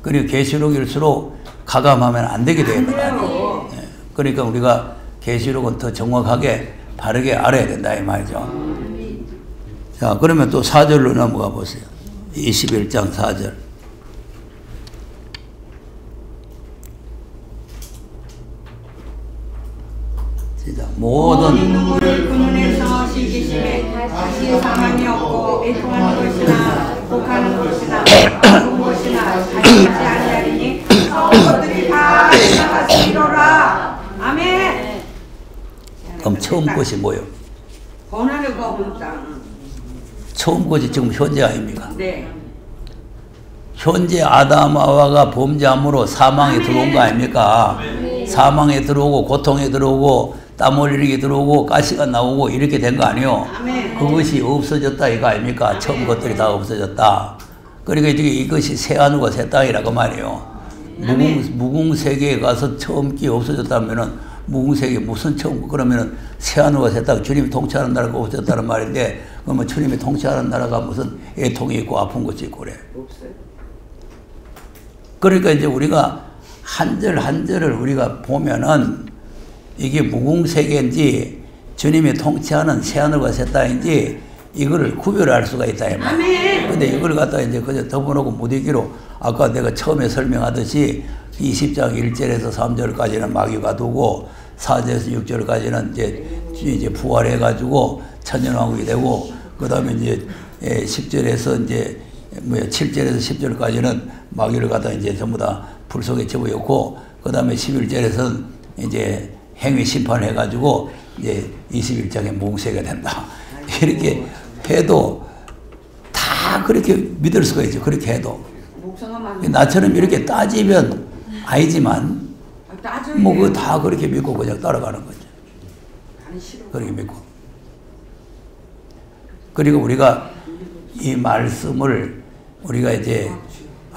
[SPEAKER 1] 그리고 계시록일수록 가감하면 안 되게 되거든요. 그러니까 우리가 계시록은 더 정확하게 바르게 알아야 된다 이 말이죠. 자, 그러면 또 4절로 넘어가 보세요. 21장 4절. 모든
[SPEAKER 4] 눈물을 그 눈에서 씻기심에 다시 사망이 없고 애통하는 것이나 복하는 것이나 아픈 것이나 자유하지 아니하리니 것들이 다 지나갔으리로라. 아멘.
[SPEAKER 1] 그럼 처음 것이 뭐예요?
[SPEAKER 4] 고난을 거둔 땅.
[SPEAKER 1] 처음 것이 지금 현재 아닙니까?
[SPEAKER 4] 네.
[SPEAKER 1] 현재 아담아와가 범죄함으로 사망에 들어온 거 아닙니까? 사망에 들어오고 고통에 들어오고 땀 흘리게 들어오고 가시가 나오고 이렇게 된 거 아니에요?
[SPEAKER 4] 아멘.
[SPEAKER 1] 그것이 없어졌다 이거 아닙니까? 처음 것들이 다 없어졌다. 그러니까 이제 이것이 새하늘과 새 땅이라고 말이에요. 무궁세계에 가서 처음 게 없어졌다면은 무궁세계 무슨 처음, 그러면은 새하늘과 새 땅, 주님이 통치하는 나라가 없어졌다는 말인데, 그러면 주님이 통치하는 나라가 무슨 애통이 있고 아픈 것이 있고 그래.
[SPEAKER 4] 없어요.
[SPEAKER 1] 그러니까 이제 우리가 한 절 한 절을 우리가 보면은 이게 무궁세계인지 주님이 통치하는 새하늘과 새 땅인지 이거를 구별할 수가 있다 이 말이에요. 근데 이걸 갖다가 이제 그저 덮어놓고 무디기로 아까 내가 처음에 설명하듯이 20장 1절에서 3절까지는 마귀가 두고 4절에서 6절까지는 이제 부활해가지고 천년왕국이 되고, 그 다음에 이제 10절에서 이제 7절에서 10절까지는 마귀를 갖다 이제 전부 다 불 속에 집어넣고, 그 다음에 11절에서는 이제 행위 심판해가지고 이제 21장에 무궁세가 된다. 이렇게 해도 다 그렇게 믿을 수가 있죠. 그렇게 해도. 나처럼 이렇게 따지면 아니지만 뭐 그거 다 그렇게 믿고 그냥 따라가는 거죠. 그렇게 믿고. 그리고 우리가 이 말씀을 우리가 이제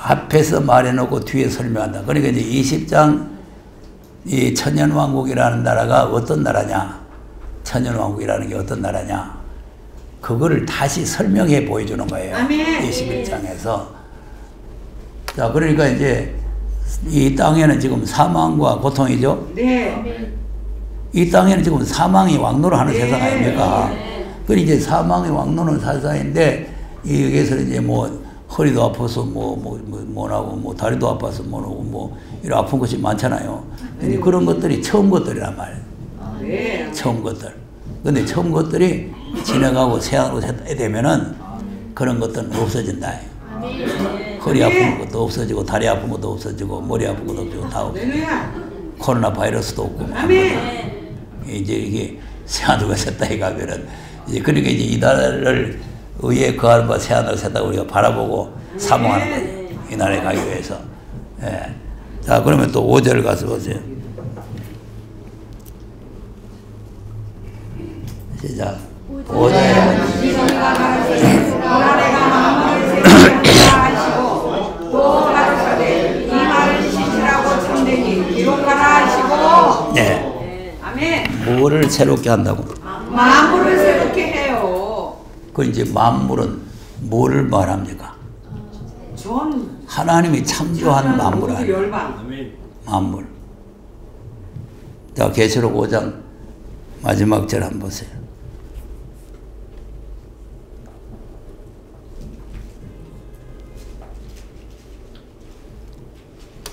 [SPEAKER 1] 앞에서 말해놓고 뒤에 설명한다. 그러니까 이제 20장 이 천년왕국이라는 나라가 어떤 나라냐, 천년왕국이라는 게 어떤 나라냐, 그거를 다시 설명해 보여주는 거예요.
[SPEAKER 4] 아멘.
[SPEAKER 1] 21장에서. 자, 그러니까 이제 이 땅에는 지금 사망과 고통이죠.
[SPEAKER 4] 네.
[SPEAKER 1] 이 땅에는 지금 사망이 왕노를 하는
[SPEAKER 4] 네.
[SPEAKER 1] 세상 아닙니까? 그 이제 사망이 왕노는 세상인데, 여기서 이제 뭐 허리도 아파서 뭐나고 뭐 다리도 아파서 뭐나고 뭐 이런 아픈 것이 많잖아요. 근데 그런 것들이 처음 것들이란 말이에요.
[SPEAKER 4] 네.
[SPEAKER 1] 처음 것들. 근데 처음 것들이 지나가고 새하늘로 새 되면은 그런 것들은 없어진다. 허리 아픈 것도 없어지고 다리 아픈 것도 없어지고 머리 아픈 것도 없어지고 다 없어지고 코로나 바이러스도 없고 이제 이게 새하늘과 새 땅에 가면은 이제 그러니까 이제 이 나라를 의에 거하는 바 새하늘 새 땅을 우리가 바라보고 사모하는 거예요. 이 나라에 가기 위해서. 예. 자, 그러면 또 5절 가서 보세요. 시작. 보좌에 앉으신
[SPEAKER 4] 이가 가라사대 보라 내가 만물을 새롭게 하라 하시고 또 가라사대 이 말을 지시라고 참되니 기록하라 하시고.
[SPEAKER 1] 네.
[SPEAKER 4] 아멘.
[SPEAKER 1] 뭐를 새롭게 한다고?
[SPEAKER 4] 만물을 새롭게 해요.
[SPEAKER 1] 그 이제 만물은 뭐를 말합니까?
[SPEAKER 4] 전
[SPEAKER 1] 하나님이 창조한 만물 아니에요.
[SPEAKER 4] 열방.
[SPEAKER 1] 만물. 자, 계시록 5장 마지막 절 한번 보세요.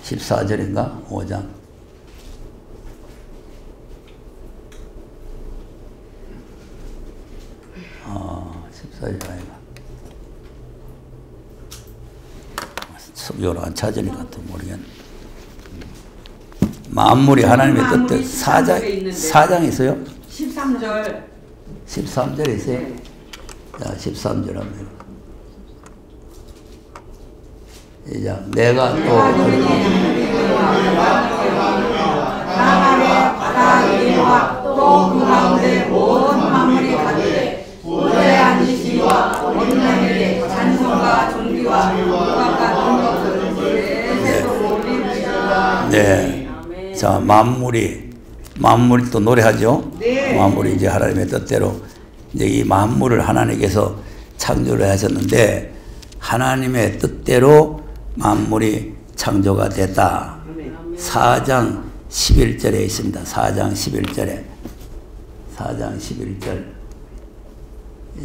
[SPEAKER 1] 14절인가? 5장. 아, 14절 아이가. 요로 안 찾으니까 또 모르겠네. 만물이 하나님의 뜻대로 사장 있어요?
[SPEAKER 4] 13절.
[SPEAKER 1] 13절 있어요? 자, 13절 합니다. 이제 내가 또
[SPEAKER 4] 나만의 바다 위와 또 그 가운데 온 만물이 가득해 보좌에 앉으시니와 원장에게 찬송과 존귀와 영광과 능력을 세세로 올리리라.
[SPEAKER 1] 네. 자, 만물이 또 노래하죠?
[SPEAKER 4] 네.
[SPEAKER 1] 만물이 이제 하나님의 뜻대로 이제 이 만물을 하나님께서 창조를 하셨는데 하나님의 뜻대로 만물이 창조가 됐다. 4장 11절에 있습니다. 4장 11절에. 4장 11절.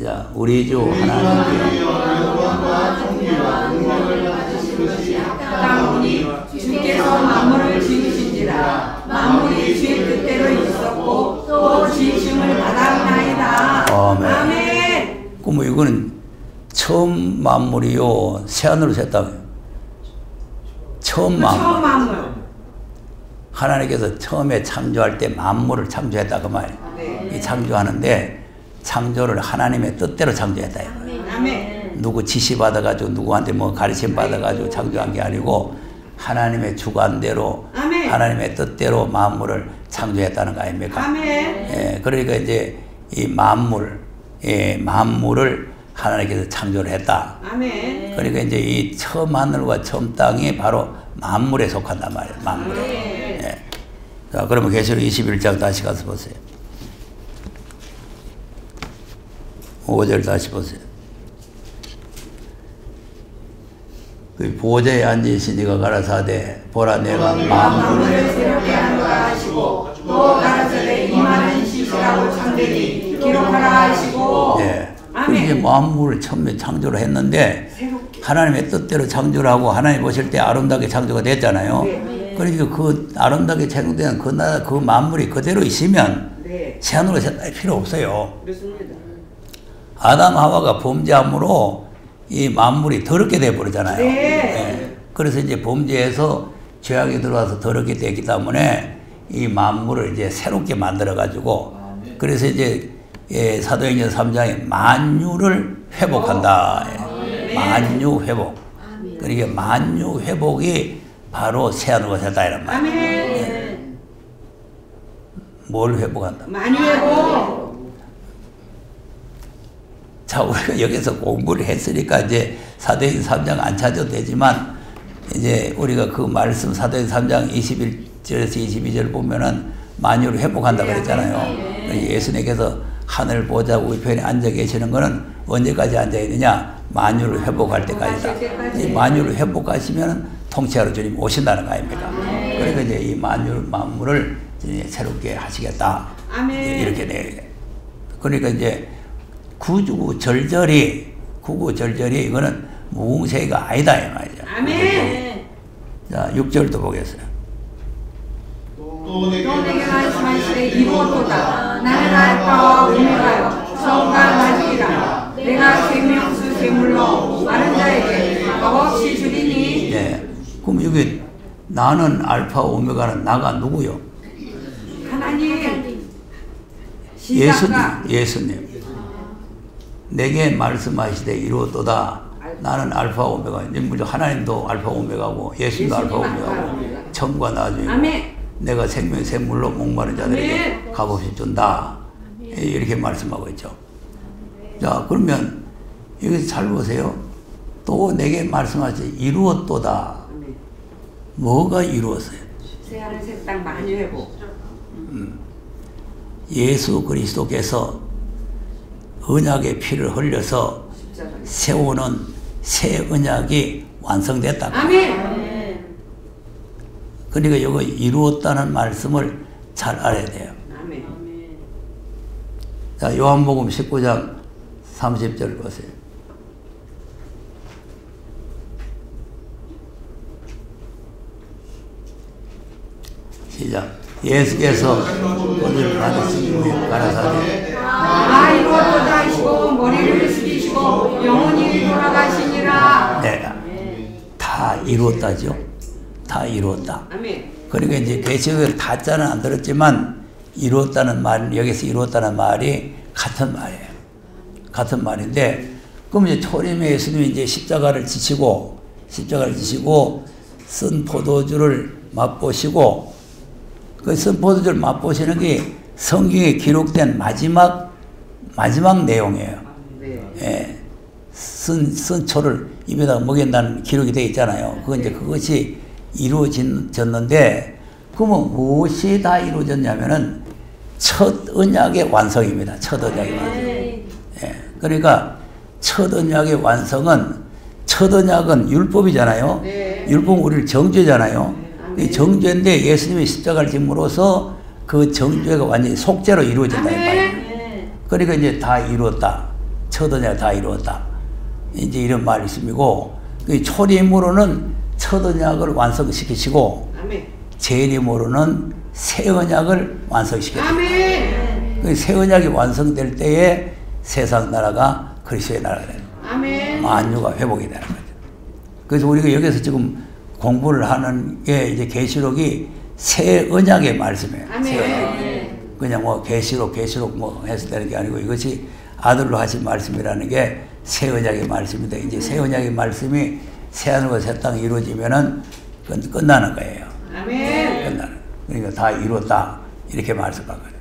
[SPEAKER 1] 자, 우리 주 하나님이여
[SPEAKER 3] 영광과 존귀와 능력을 가지신 것이
[SPEAKER 4] 땅이니 주께서 만물을 지으신지라. 만물이 주의 뜻대로 있었고 또 지으심을 받았나이다.
[SPEAKER 1] 아멘.
[SPEAKER 4] 아멘.
[SPEAKER 1] 그럼 이거는 처음 만물이요 새하늘로 샜다고요. 처음 만물. 하나님께서 처음에 창조할 때 만물을 창조했다 그 말이에요.
[SPEAKER 4] 네.
[SPEAKER 1] 이 창조하는데 창조를 하나님의 뜻대로 창조했다.
[SPEAKER 4] 아멘.
[SPEAKER 1] 누구 지시 받아가지고 누구한테 뭐 가르침 받아가지고 창조한 게 아니고 하나님의 주관대로
[SPEAKER 4] 아멘.
[SPEAKER 1] 하나님의 뜻대로 만물을 창조했다는 거 아닙니까?
[SPEAKER 4] 아멘.
[SPEAKER 1] 예, 그러니까 이제 이 만물을 하나님께서 창조를 했다.
[SPEAKER 4] 아멘.
[SPEAKER 1] 그러니까 이제 이 처음 하늘과 처음 땅이 바로 만물에 속한단 말이에요. 만물에. 예. 자, 그러면 계시록 21장 다시 가서 보세요. 5절 다시 보세요. 그 보좌에 앉으신 이가 가라사대 보라 내가
[SPEAKER 4] 만물을 새롭게 하노라 하시고 또 가라사대 이 말은 시시라고 참되니 기록하라 하시고.
[SPEAKER 1] 네.
[SPEAKER 4] 아멘.
[SPEAKER 1] 이제 만물을 처음에 창조를 했는데 하나님의 뜻대로 창조를 하고 하나님 보실 때 아름답게 창조가 됐잖아요.
[SPEAKER 4] 네.
[SPEAKER 1] 그러니까 그 아름답게 창조된 그 만물이 그대로 있으면
[SPEAKER 4] 네.
[SPEAKER 1] 새하늘로 샜다 필요 없어요.
[SPEAKER 4] 그렇습니다.
[SPEAKER 1] 아담 하와가 범죄함으로 이 만물이 더럽게 돼버리잖아요.
[SPEAKER 4] 네.
[SPEAKER 1] 예. 그래서 이제 범죄에서 죄악이 들어와서 더럽게 되기 때문에 이 만물을 이제 새롭게 만들어가지고 그래서 이제 사도행전 3장에 만유를 회복한다. 만유 회복. 그러니까 만유 회복이 바로 새하늘과 새 땅이란 말이에요.
[SPEAKER 4] 아멘.
[SPEAKER 1] 뭘 회복한다?
[SPEAKER 4] 만유 회복.
[SPEAKER 1] 자, 우리가 여기서 공부를 했으니까 이제 사도행전 3장 안 찾아도 되지만 이제 우리가 그 말씀 사도행전 3장 21절에서 22절 보면은 만유를 회복한다 그랬잖아요. 예수님께서 하늘 보좌 우편에 앉아 계시는 거는 언제까지 앉아 있느냐? 만유를 회복할 때까지다. 이 만유를 회복하시면 통치하러 주님 오신다는 거 아닙니까? 그러니까 이제 이 만물을 이제 새롭게 하시겠다.
[SPEAKER 4] 아멘.
[SPEAKER 1] 이렇게 돼. 그러니까 이제 구구절절이 이거는 무궁세가 아니다 이 말이죠.
[SPEAKER 4] 아멘.
[SPEAKER 1] 자, 6절도 보겠어요.
[SPEAKER 3] 또 내게
[SPEAKER 4] 말씀하시되 이루었도다. 나는 알파와 오메가요 처음과 마지막이라. 내가 생명수 제물로 마른 자에게 값없이 주리니.
[SPEAKER 1] 예. 그럼 여기 나는 알파 오메가는 나가 누구요?
[SPEAKER 4] 하나님. 시작과
[SPEAKER 1] 예수님. 내게 말씀하시되 이루었도다. 나는 알파 오메가. 하나님도 알파 오메가고 예수님도 알파 오메가고 처음과 나중이고
[SPEAKER 4] 아멘.
[SPEAKER 1] 내가 생명의 샘물로 목마른 자들에게 값없이 준다. 이렇게 말씀하고 있죠. 자, 그러면 여기서 잘 보세요. 또 내게 말씀하시 이루었도다. 뭐가 이루었어요?
[SPEAKER 4] 새하늘 새 땅 만유회복.
[SPEAKER 1] 예수 그리스도께서 언약의 피를 흘려서 세우는 새 언약이 완성됐다.
[SPEAKER 4] 아멘.
[SPEAKER 1] 그러니까 이거 이루었다는 말씀을 잘 알아야 돼요.
[SPEAKER 4] 아멘.
[SPEAKER 1] 자, 요한복음 19장 30절 보세요. 시작. 예수께서 오늘 받으신 후에 가라사대
[SPEAKER 4] 이루었도다 하시고 머리를 숙이시고 영원히 돌아가시니라.
[SPEAKER 1] 네, 다 이루었다죠. 다 이루었다.
[SPEAKER 4] 아멘.
[SPEAKER 1] 그러니까 이제 계시록에 다자는 안 들었지만 이루었다는 말, 여기서 이루었다는 말이 같은 말이에요. 같은 말인데, 그럼 이제 초림의 예수님이 이제 십자가를 지시고 쓴 포도주를 맛보시고, 그 쓴 포도주를 맛보시는 게 성경에 기록된 마지막 내용이에요. 예. 쓴 초를 입에다가 먹인다는 기록이 되어 있잖아요. 그것이 이루어졌는데, 그러면 무엇이 다 이루어졌냐면은 첫 언약의 완성입니다. 첫 언약의 완성. 예. 그러니까 첫 언약의 완성은, 첫 언약은 율법이잖아요.
[SPEAKER 4] 네.
[SPEAKER 1] 율법은 우리를 정죄잖아요. 이 정죄인데 예수님이 십자가를 짐으로써 그 정죄가 완전히 속죄로 이루어진다. 이 말이에요. 그러니까 이제 다 이루었다. 첫 언약 다 이루었다. 이제 이런 말씀이고, 그 초림으로는 첫 언약을 완성시키시고,
[SPEAKER 4] 아멘.
[SPEAKER 1] 재림으로는 새 언약을 완성시켰다.
[SPEAKER 4] 아멘.
[SPEAKER 1] 그 새 언약이 완성될 때에 세상 나라가 그리스도의 나라가 되는 거예요.
[SPEAKER 4] 아멘.
[SPEAKER 1] 만유가 회복이 되는 거죠. 그래서 우리가 여기서 지금 공부를 하는 게 이제 계시록이 새 언약의 말씀이에요. 새 언약. 그냥 뭐 계시록 뭐 해서 되는 게 아니고, 이것이 아들로 하신 말씀이라는 게 새 언약의 말씀인데, 이제 새 언약의 말씀이 새하늘과 새 땅이 이루어지면은 끝나는 거예요.
[SPEAKER 4] 아멘.
[SPEAKER 1] 끝나는. 그러니까 다 이루었다. 이렇게 말씀한 거예요.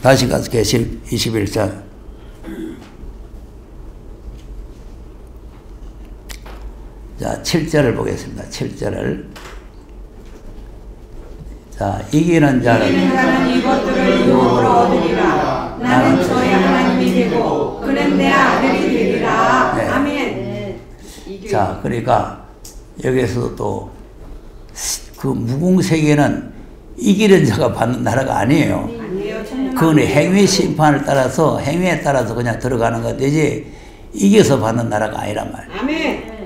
[SPEAKER 1] 다시 가서 계시록 21장. 자, 7절을 보겠습니다. 7절을. 자, 이기는 자는
[SPEAKER 4] 이것들을 유업으로 얻으리라. 나는 저의 하나님이 되고 그는 내 아들이 되리라.
[SPEAKER 1] 네.
[SPEAKER 4] 아멘.
[SPEAKER 1] 자, 그러니까 여기서 또 그 무궁세계는 이기는 자가 받는 나라가 아니에요.
[SPEAKER 4] 아니에요.
[SPEAKER 1] 그건 행위 심판을 따라서, 행위에 따라서 그냥 들어가는 것이지 이겨서 받는 나라가 아니란 말이에요.
[SPEAKER 4] 아멘.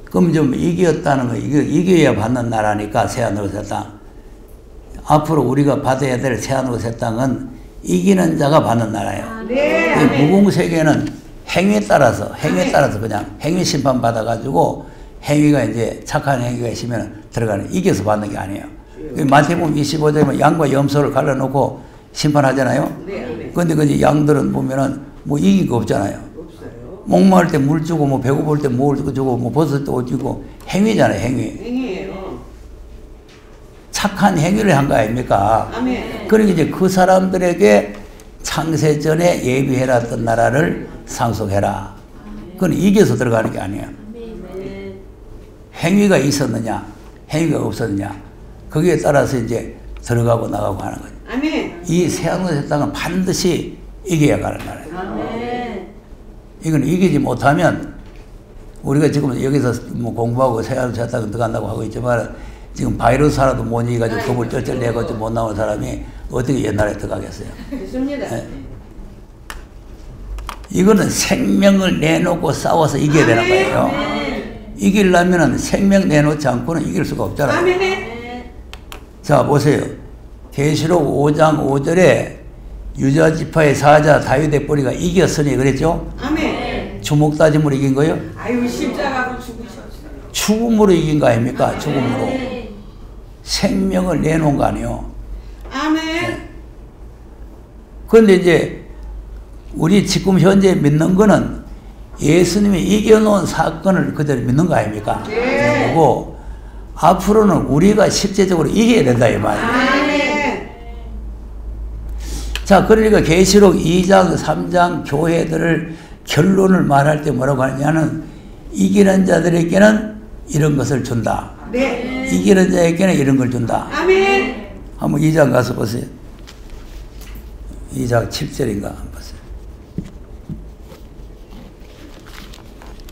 [SPEAKER 1] 그럼 좀 이겼다는 거, 이겨야 받는 나라니까, 새하늘과 새 땅. 앞으로 우리가 받아야 될 새하늘과 새 땅은 이기는 자가 받는 나라예요.
[SPEAKER 4] 네.
[SPEAKER 1] 그 무궁세계는 행위에 따라서 그냥 행위 심판 받아가지고, 행위가 이제 착한 행위가 있으면 들어가는, 이겨서 받는 게 아니에요. 마태복음 25장에 양과 염소를 갈라놓고 심판하잖아요.
[SPEAKER 4] 네.
[SPEAKER 1] 근데 그 양들은 보면은 뭐 이긴 거 없잖아요.
[SPEAKER 4] 없어요.
[SPEAKER 1] 목마를 때 물 주고, 뭐 배고플 때 뭘 주고, 뭐 벗을 때 옷 주고, 행위잖아요, 행위.
[SPEAKER 4] 행이에요.
[SPEAKER 1] 착한 행위를 한 거 아닙니까?
[SPEAKER 4] 아멘.
[SPEAKER 1] 그러니까 이제 그 사람들에게 창세전에 예비해놨던 나라를 상속해라. 그건 이겨서 들어가는 게 아니에요. 행위가 있었느냐, 행위가 없었느냐, 거기에 따라서 이제 들어가고 나가고 하는 거죠.
[SPEAKER 4] 아멘.
[SPEAKER 1] 이 새하늘과 새 땅은 반드시 이겨야 가는 나라예요.
[SPEAKER 4] 아멘.
[SPEAKER 1] 이건 이기지 못하면, 우리가 지금 여기서 뭐 공부하고 새하늘과 새 땅 들어간다고 하고 있지만, 지금 바이러스 하나도 못 이기가지고 겁을 쩔쩔 내가지고 못 나온 사람이 어떻게 옛날에 들어가겠어요?
[SPEAKER 4] 좋습니다.
[SPEAKER 1] 네. 이거는 생명을 내놓고 싸워서 이겨야 되는 거예요. 이기려면 생명 내놓지 않고는 이길 수가 없잖아요.
[SPEAKER 4] 아멘.
[SPEAKER 1] 자, 보세요. 계시록 5장 5절에 유다지파의 사자 다윗의 뿌리가 이겼으니 그랬죠?
[SPEAKER 4] 아멘.
[SPEAKER 1] 주먹 다짐으로 이긴 거예요?
[SPEAKER 4] 아유, 십자가로 죽으셨어요.
[SPEAKER 1] 죽음으로 이긴 거 아닙니까? 죽음으로. 생명을 내놓은 거 아니에요.
[SPEAKER 4] 아멘.
[SPEAKER 1] 그런데 이제 우리 지금 현재 믿는 거는 예수님이 이겨놓은 사건을 그대로 믿는 거 아닙니까?
[SPEAKER 4] 네.
[SPEAKER 1] 믿는 거고, 앞으로는 우리가 실제적으로 이겨야 된다 이 말이에요.
[SPEAKER 4] 아멘.
[SPEAKER 1] 자, 그러니까 계시록 2장, 3장 교회들을 결론을 말할 때 뭐라고 하냐면 이기는 자들에게는 이런 것을 준다.
[SPEAKER 4] 네.
[SPEAKER 1] 이기는 자에게는 이런 걸 준다.
[SPEAKER 4] 아멘.
[SPEAKER 1] 한번 2장 가서 보세요. 2장 7절인가 한번 보세요.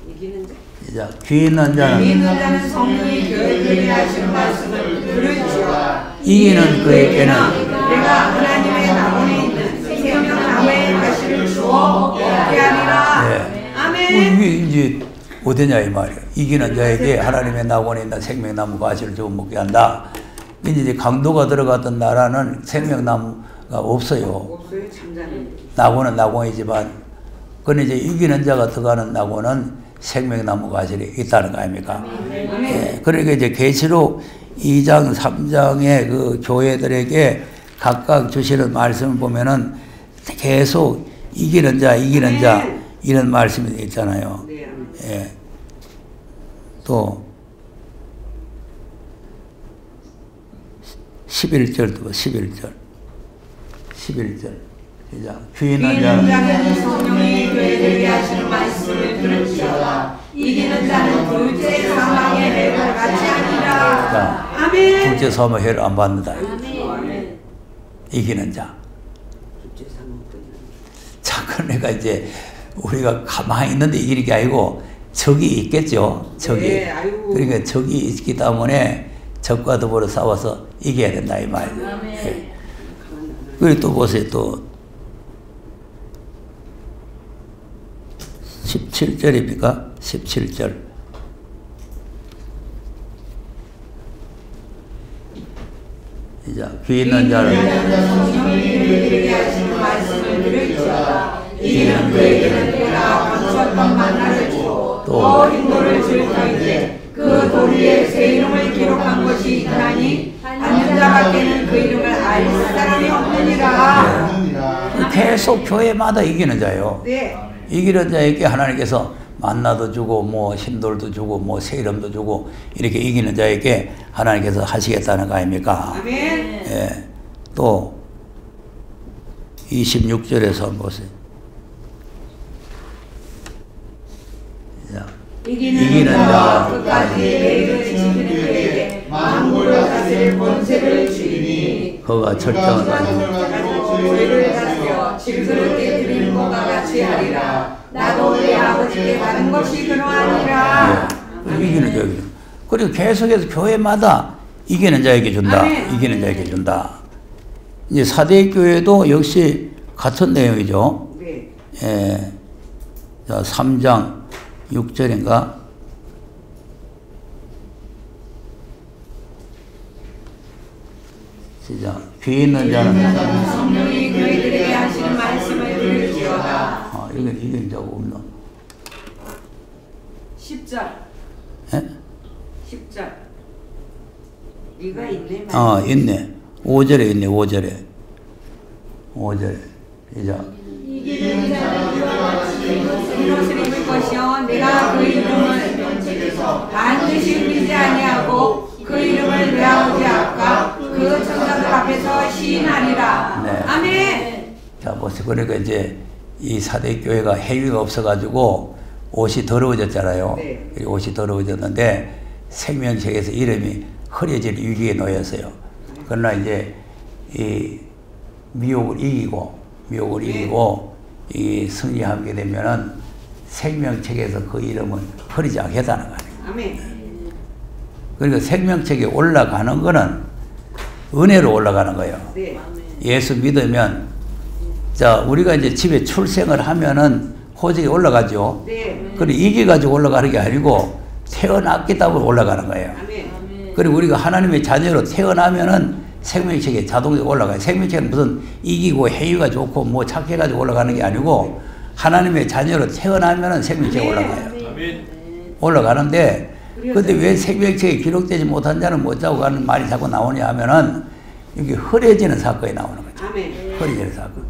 [SPEAKER 4] 이기는 자.
[SPEAKER 1] 자, 귀 있는 자는
[SPEAKER 4] 이기는 자는 성령이 교회들에게 하시는 말씀을 들을지어다.
[SPEAKER 1] 이기는 그에게는
[SPEAKER 4] 내가 하나님의 낙원에 있는 생명나무의 가시를 주어 먹게 하리라.
[SPEAKER 1] 네.
[SPEAKER 4] 아멘.
[SPEAKER 1] 이게 이제 어디냐 이 말이에요. 이기는 자에게 하나님의 낙원에 있는 생명나무 가시를 주어 먹게 한다. 이제 강도가 들어갔던 나라는 생명나무가 없어요.
[SPEAKER 4] 없어요. 잠자는.
[SPEAKER 1] 낙원은 낙원이지만 그런데 이제 이기는 자가 들어가는 낙원은 생명나무 가시이 있다는 거 아닙니까? 예, 그러니까 이제 계시록 2장, 3장의 그 교회들에게 각각 주시는 말씀을 보면은 계속 이기는 자, 이기는 자 이런 말씀이 있잖아요. 예. 또 11절도 11절. 시작. 귀 있는 자는
[SPEAKER 4] 성령이 교회들에게 하시는 말씀을 들을지어다. 이기는 자는 둘째 사망의 해를 받지 아니라.
[SPEAKER 1] 자,
[SPEAKER 4] 아멘.
[SPEAKER 1] 둘째 사망의 해를 안 받는다. 이기는 자. 자, 그러니까 이제 우리가 가만히 있는데 이기는 게 아니고 적이 있겠죠. 적이.
[SPEAKER 4] 네, 아이고.
[SPEAKER 1] 그러니까 적이 있기 때문에 적과 더불어 싸워서 이겨야 된다 이 말이에요. 예. 그리고 또 보세요. 또 17절입니까? 17절. 이제 귀 있는 자는
[SPEAKER 4] 성령이 교회들에게 하시는 말씀을 들을지어다. 이기는 그에게는 내가 감추었던 만나를 주고 또 인도를 줄 터인데 그 도리에 새 이름을 기록한 것이 있나니 받는 자밖에는 그 이름을 알 사람이 없느니라.
[SPEAKER 1] 계속 교회마다 이기는 자예요.
[SPEAKER 4] 네.
[SPEAKER 1] 이기는 자에게 하나님께서 만나도 주고 뭐 힘돌도 주고 뭐 새 이름도 주고 이렇게 이기는 자에게 하나님께서 하시겠다는 거 아닙니까?
[SPEAKER 4] 아멘.
[SPEAKER 1] 예. 또 26절에서 한번 보세요. 자,
[SPEAKER 4] 이기는 자가 끝까지 내일을 지키는 그에게 만물을 다스릴 권세를 주리니
[SPEAKER 1] 그가 철저한
[SPEAKER 4] 가지고 죄를 다스려 질서를 깨뜨리는 것과 같이 하리라. 나도 내 아버지께 받은 것이 그러하니라.
[SPEAKER 1] 이기는 자에게. 그리고 계속해서 교회마다 이기는 자에게 준다.
[SPEAKER 4] 아멘.
[SPEAKER 1] 이기는 자에게 준다. 이제 사대 교회도 역시 같은 내용이죠.
[SPEAKER 4] 네.
[SPEAKER 1] 예. 자, 3장 6절인가? 시작. 귀 있는 자는
[SPEAKER 4] 성령이 교회들에게 하시는 말씀을 들을지어다.
[SPEAKER 1] 이건 이기는 자가 없나?
[SPEAKER 4] 10절.
[SPEAKER 1] 예?
[SPEAKER 4] 10절. 네가 있네.
[SPEAKER 1] 있네. 5절에 있네. 5절에. 5절에. 시작.
[SPEAKER 4] 이기는 자는 이와 같이 이것을 입을 것이요 내가 그 이름을 반드시 흘리지 아니하고 그 이름을 내 아버지 앞과 그 천사들 앞에서 시인하리라.
[SPEAKER 1] 네.
[SPEAKER 4] 아멘.
[SPEAKER 1] 자, 보세요. 그러니까 이제 이 사대 교회가 해위가 없어가지고 옷이 더러워졌잖아요.
[SPEAKER 4] 네.
[SPEAKER 1] 옷이 더러워졌는데 생명책에서 이름이 흐려질 위기에 놓였어요. 그러나 이제 이 미혹을 이기고 이 승리하게 되면은 생명책에서 그 이름은 흐리지 않겠다는 거예요.
[SPEAKER 4] 아멘.
[SPEAKER 1] 그러니까 생명책에 올라가는 거는 은혜로 올라가는 거예요.
[SPEAKER 4] 네.
[SPEAKER 1] 예수 믿으면, 자, 우리가 이제 집에 출생을 하면은 호적에 올라가죠.
[SPEAKER 4] 네.
[SPEAKER 1] 그리고 이겨가지고 올라가는 게 아니고 태어났기 때문에 올라가는 거예요.
[SPEAKER 4] 아멘.
[SPEAKER 1] 그리고 우리가 하나님의 자녀로 태어나면은 생명책에 자동적으로 올라가요. 생명책은 무슨 이기고 해유가 좋고 뭐 착해가지고 올라가는 게 아니고 하나님의 자녀로 태어나면은 생명책에 올라가요. 올라가는데, 근데 왜 생명책에 기록되지 못한 자는 못 자고 가는 말이 자꾸 나오냐 하면은 이게 흐려지는 사건이 나오는 거죠.
[SPEAKER 4] 아멘.
[SPEAKER 1] 흐려지는 사건.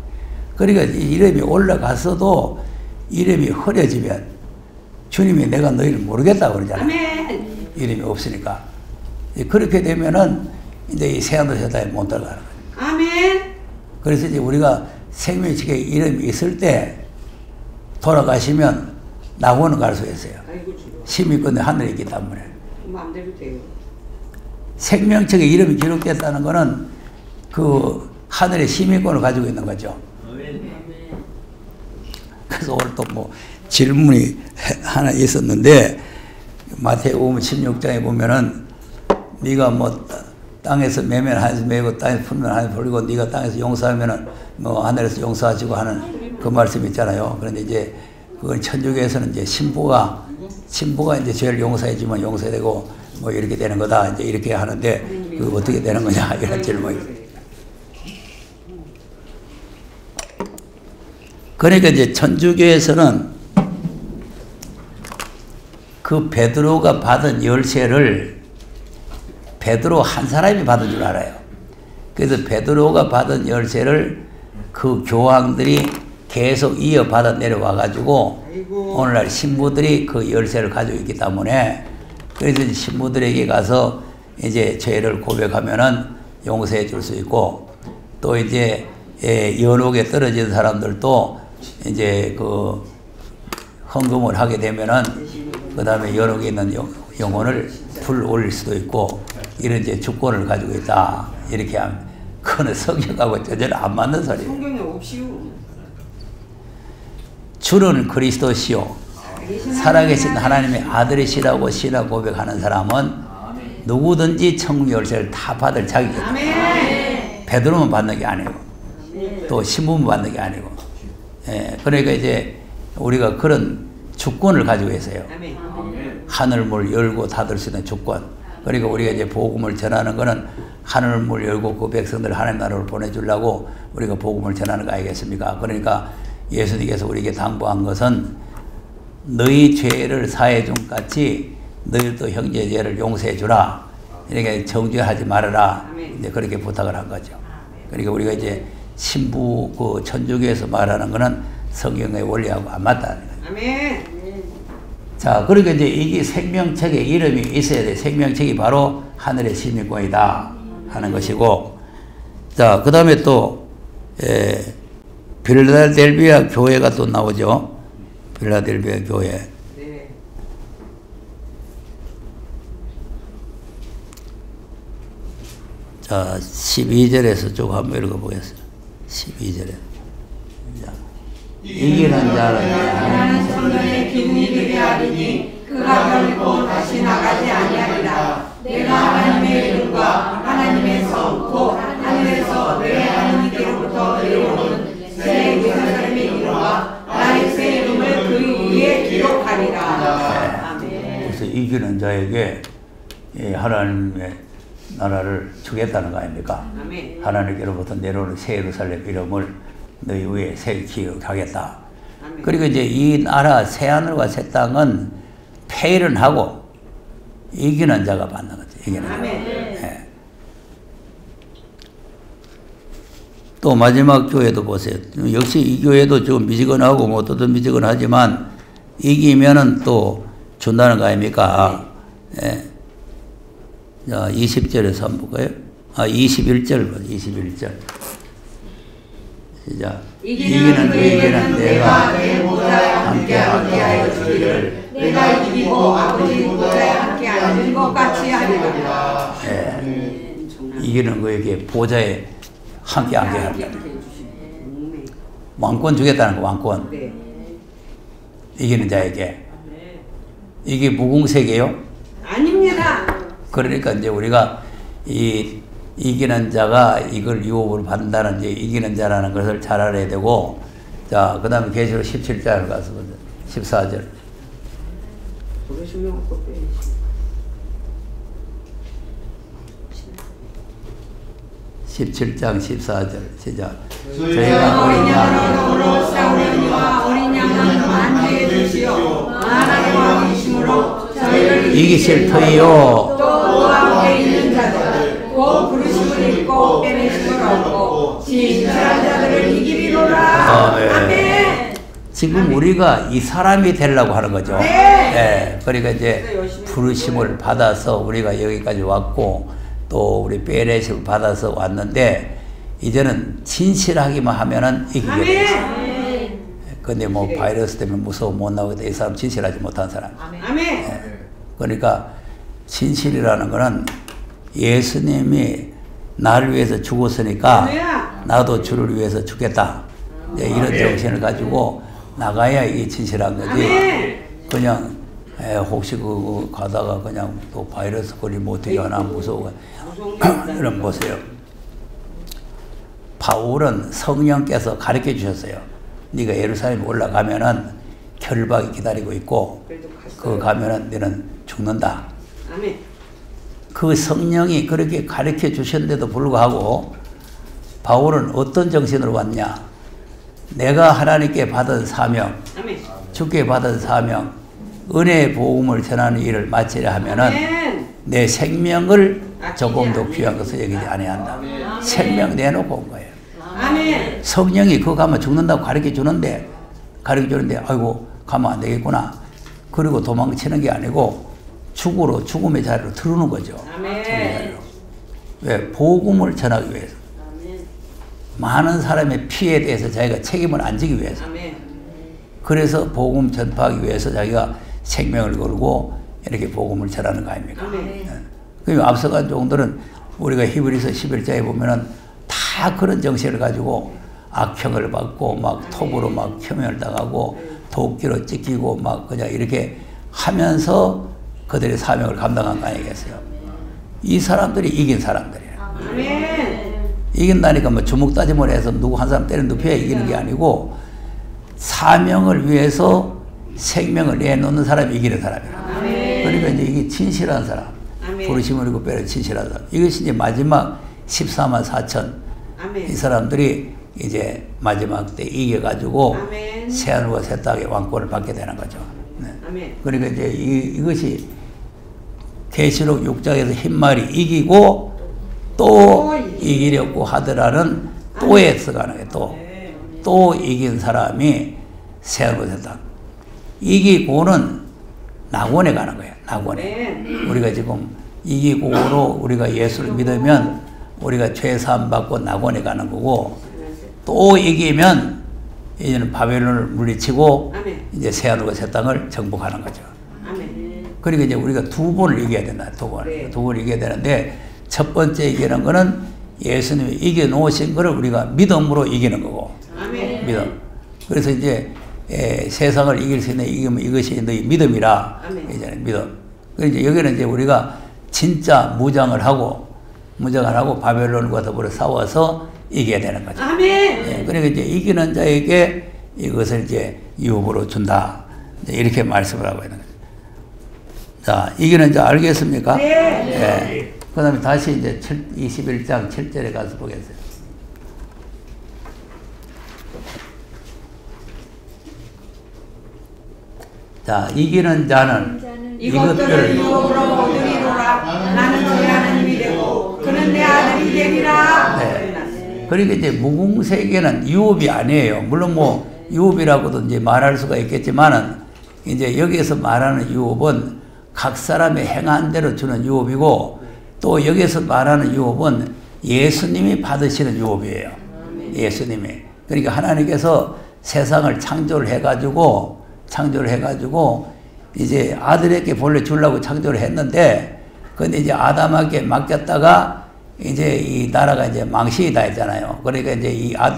[SPEAKER 1] 그러니까 이 이름이 올라갔어도 이름이 흐려지면 주님이 내가 너희를 모르겠다고 그러잖아요.
[SPEAKER 4] 아멘.
[SPEAKER 1] 이름이 없으니까. 그렇게 되면은 이제 이 세안도 세상에 못 들어가는 거예요.
[SPEAKER 4] 아멘.
[SPEAKER 1] 그래서 이제 우리가 생명책에 이름이 있을 때 돌아가시면 낙원을 갈 수 있어요. 시민권의 하늘에 있기 때문에.
[SPEAKER 4] 마음대로 돼요.
[SPEAKER 1] 생명책에 이름이 기록됐다는 것은 그 하늘의 시민권을 가지고 있는 거죠. 그래서 오늘 또 뭐 질문이 하나 있었는데 마태복음 16장에 보면은 네가 뭐 땅에서 매면 하늘에서 매고 땅에서 풀면 하늘에서 풀리고 네가 땅에서 용서하면은 뭐 하늘에서 용서하시고 하는 그 말씀이 있잖아요. 그런데 이제 그건 천주교에서는 이제 신부가 이제 죄를 용서해주면 용서되고 뭐 이렇게 되는 거다 이제 이렇게 하는데 그 어떻게 되는 거냐 이런 질문이. 그러니까 이제 천주교에서는 그 베드로가 받은 열쇠를 베드로 한 사람이 받은 줄 알아요. 그래서 베드로가 받은 열쇠를 그 교황들이 계속 이어받아 내려와 가지고 오늘날 신부들이 그 열쇠를 가지고 있기 때문에 그래서 신부들에게 가서 이제 죄를 고백하면은 용서해 줄 수 있고 또 이제 연옥에 떨어진 사람들도 이제 그 헌금을 하게 되면은 그 다음에 연옥에 있는 영혼을 불 올릴 수도 있고 이런 이제 주권을 가지고 있다 이렇게 하면 그거는 성경하고 전혀 안 맞는 소리예요.
[SPEAKER 4] 성경에 없이요.
[SPEAKER 1] 주는 그리스도시요 살아계신 하나님의 아들이시라고 신앙 고백하는 사람은 누구든지 천국 열쇠를 다 받을 자격이 있다. 베드로만 받는 게 아니고 또 신부만 받는 게 아니고 그러니까 이제 우리가 그런 주권을 가지고 있어요. 하늘문 열고 닫을 수 있는 주권. 그러니까 우리가 이제 복음을 전하는 거는 하늘문 열고 그 백성들을 하나님 나라로 보내주려고 우리가 복음을 전하는 거 아니겠습니까? 그러니까 예수님께서 우리에게 당부한 것은 너희 죄를 사해 준 같이 너희도 형제의 죄를 용서해 주라. 이렇게 정죄하지 말아라. 이제 그렇게 부탁을 한 거죠. 그러니까 우리가 이제 신부 그 천주교에서 말하는 거는 성경의 원리하고 안 맞다는 거죠.
[SPEAKER 4] 아멘.
[SPEAKER 1] 자, 그러니까 이제 이게 생명책에 이름이 있어야 돼. 생명책이 바로 하늘의 시민권이다 하는 것이고, 자, 그 다음에 또 필라델비아 교회가 또 나오죠. 필라델비아 교회.
[SPEAKER 4] 네.
[SPEAKER 1] 자, 12절에서 쭉 한번 읽어보겠습니다. 12절에. 자, 이기는 자는
[SPEAKER 4] 나는 성전의 기둥이 되게 하리니 그가 결코 다시 나가지 아니하리라. 내가 하나님의 이름과 하나님의 성 곧 하늘에서 내 하나님께로부터 내려오는 새 예루살렘의 이름과 나의 새 이름을 그 위에 기록하리라. 아멘.
[SPEAKER 1] 그래서 이기는 자에게 하나님의 나라를 주겠다는 거 아닙니까?
[SPEAKER 4] 아멘.
[SPEAKER 1] 하나님께로부터 내려오는 새 예루살렘 이름을 너희 위에 새기게 기록하겠다.
[SPEAKER 4] 아멘.
[SPEAKER 1] 그리고 이제 이 나라 새 하늘과 새 땅은 폐일은 하고 이기는 자가 받는 거죠. 이기는 자. 예. 또 마지막 교회도 보세요. 역시 이 교회도 좀 미지근하고 뭐 어떤 미지근하지만 이기면은 또 준다는 거 아닙니까? 예. 자, 20절에서 한번 볼까요? 21절 봐, 21절. 시작. 이기는 그에게는 내가
[SPEAKER 4] 내 보좌에 함께 하여 주기를 내가 이기고 아버지 보좌에 함께 앉은 것 같이 하리라.
[SPEAKER 1] 예. 이기는 그에게 보좌에 함께 하리라. 왕권 주겠다는 거, 왕권.
[SPEAKER 4] 네.
[SPEAKER 1] 이기는 자에게. 이게 무궁세계요?
[SPEAKER 4] 아닙니다.
[SPEAKER 1] 그러니까 이제 우리가 이기는 자가 이걸 유업으로 받는다는 이제 이기는 자라는 것을 잘 알아야 되고, 자, 그 다음에 계시록 17장을 가서 보자. 14절. 17장 14절 시작.
[SPEAKER 4] 저희가 어린 양으로 싸우려니와 어린 양은 만주의 뜻이요 만왕의 왕이심으로 저희를
[SPEAKER 1] 이기실 터이요.
[SPEAKER 4] 또 그와 함께 있는 자들 곧 부르심을 입고 빼내심을 얻고 진실한 자들을 이기리로라. 아멘.
[SPEAKER 1] 지금 우리가 이 사람이 되려고 하는 거죠. 네. 그러니까 이제 부르심을 받아서 우리가 여기까지 왔고 또 우리 빼내심을 받아서 왔는데 이제는 진실하기만 하면은 이기게 돼 있어요.
[SPEAKER 4] 아멘.
[SPEAKER 1] 근데 뭐 바이러스 때문에 무서워 못 나오겠다. 이 사람 진실하지 못한 사람.
[SPEAKER 4] 아멘.
[SPEAKER 1] 그러니까 진실이라는 거는 예수님이 나를 위해서 죽었으니까 나도 주를 위해서 죽겠다. 이런 정신을 가지고 나가야 이게 진실한 거지. 그냥 혹시 그 가다가 그냥 또 바이러스 걸리면 어떻게 하나 무서워. 여러분 보세요. 바울은 성령께서 가르쳐 주셨어요. 네가 예루살렘에 올라가면은 결박이 기다리고 있고 그 가면은 너는 죽는다.
[SPEAKER 4] 아멘.
[SPEAKER 1] 그 성령이 그렇게 가르쳐 주셨는데도 불구하고 바울은 어떤 정신으로 왔냐? 내가 하나님께 받은 사명,
[SPEAKER 4] 아멘.
[SPEAKER 1] 주께 받은 사명, 은혜의 복음을 전하는 일을 마치려 하면은
[SPEAKER 4] 아멘.
[SPEAKER 1] 내 생명을 조금도 귀한 것을 여기지 아니한다. 생명 내놓고 온 거예요.
[SPEAKER 4] 아멘.
[SPEAKER 1] 성령이 그거 가면 죽는다고 가르쳐 주는데 아이고 가면 안 되겠구나. 그리고 도망치는 게 아니고 죽음의 자리로 들어오는 거죠.
[SPEAKER 4] 아멘.
[SPEAKER 1] 왜? 복음을 전하기 위해서. 많은 사람의 피해에 대해서 자기가 책임을 안 지기 위해서.
[SPEAKER 4] 아멘.
[SPEAKER 1] 그래서 복음 전파하기 위해서 자기가 생명을 걸고 이렇게 복음을 전하는 거 아닙니까? 그리고 앞서간 종들은 우리가 히브리서 11장에 보면은 다 그런 정신을 가지고 악형을 받고 막 톱으로 막 혐오를 당하고 도끼로 찢기고 막 그냥 이렇게 하면서 그들의 사명을 감당한 거 아니겠어요? 이 사람들이 이긴 사람들이에요.
[SPEAKER 4] 아멘.
[SPEAKER 1] 이긴다니까 뭐 주먹 다짐을 해서 누구 한 사람 때려 눕혀야 이기는 게 아니고 사명을 위해서 생명을 내놓는 사람이 이기는 사람이에요. 그러니까 이제 이게 진실한 사람, 부르심을 입고 빼는 진실한 사람. 이것이 이제 마지막 14만 4천 이 사람들이 이제 마지막 때 이겨가지고 새하늘과 새 땅의 왕권을 받게 되는 거죠. 네. 그러니까 이제 이것이 계시록 6장에서 흰말이 이기고 또 이기려고 하더라는 또에 들어가는 거예요. 또 이긴 사람이 새하늘과 새 땅. 이기고는 낙원에 가는 거예요. 낙원에. 우리가 지금 이기고로 우리가 예수를 믿으면 우리가 죄 사함 받고 낙원에 가는 거고 또 이기면 이제는 바벨론을 물리치고 이제 새하늘과 새 땅을 정복하는 거죠. 그러니까 이제 우리가 두 번을 이겨야 된다. 두 번을 이겨야 되는데 첫 번째 이기는 거는 예수님이 이겨놓으신 거를 우리가 믿음으로 이기는 거고. 믿음. 그래서 이제 세상을 이길 수 있는 이기면 이것이 너희 믿음이라. 이제 믿음. 그래서 이제 여기는 이제 우리가 진짜 무장을 하고 바벨론과 더불어 싸워서 이겨야 되는 거죠. 그러니까 이제 이기는 자에게 이것을 이제 유업으로 준다. 이렇게 말씀을 하고 있는 거죠. 자, 이기는 자 알겠습니까? 네. 그 다음에 다시 이제 21장 7절에 가서 보겠어요. 자, 이기는 자는
[SPEAKER 4] 이것들을 유업으로 얻으리로라. 나는 내 하나님이 되고 그는 내 아들이 되리라.
[SPEAKER 1] 그러니까 이제 무궁세계는 유업이 아니에요. 물론 뭐 유업이라고도 이제 말할 수가 있겠지만은 이제 여기에서 말하는 유업은 각 사람의 행한 대로 주는 유업이고 또 여기에서 말하는 유업은 예수님이 받으시는 유업이에요. 예수님이. 그러니까 하나님께서 세상을 창조를 해가지고 이제 아들에게 본래 주려고 창조를 했는데 근데 이제 아담에게 맡겼다가 이제 이 나라가 이제 망신이 다 했잖아요. 그러니까 이제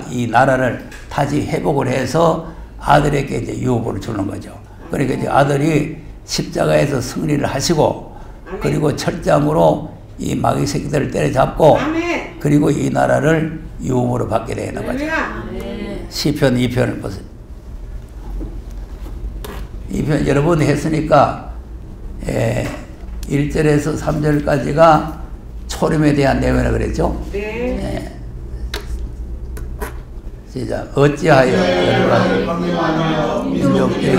[SPEAKER 1] 이 나라를 다시 회복을 해서 아들에게 이제 유업을 주는 거죠. 그러니까 이제 아들이 십자가에서 승리를 하시고 그리고 철장으로 이 마귀 새끼들을 때려잡고 그리고 이 나라를 유업으로 받게 되는 거죠. 시편 2편을 보세요. 2편 여러 번 했으니까 1절에서 3절까지가 초림에 대한 내용이라고 그랬죠? 네. 시작. 어찌하여 민족들이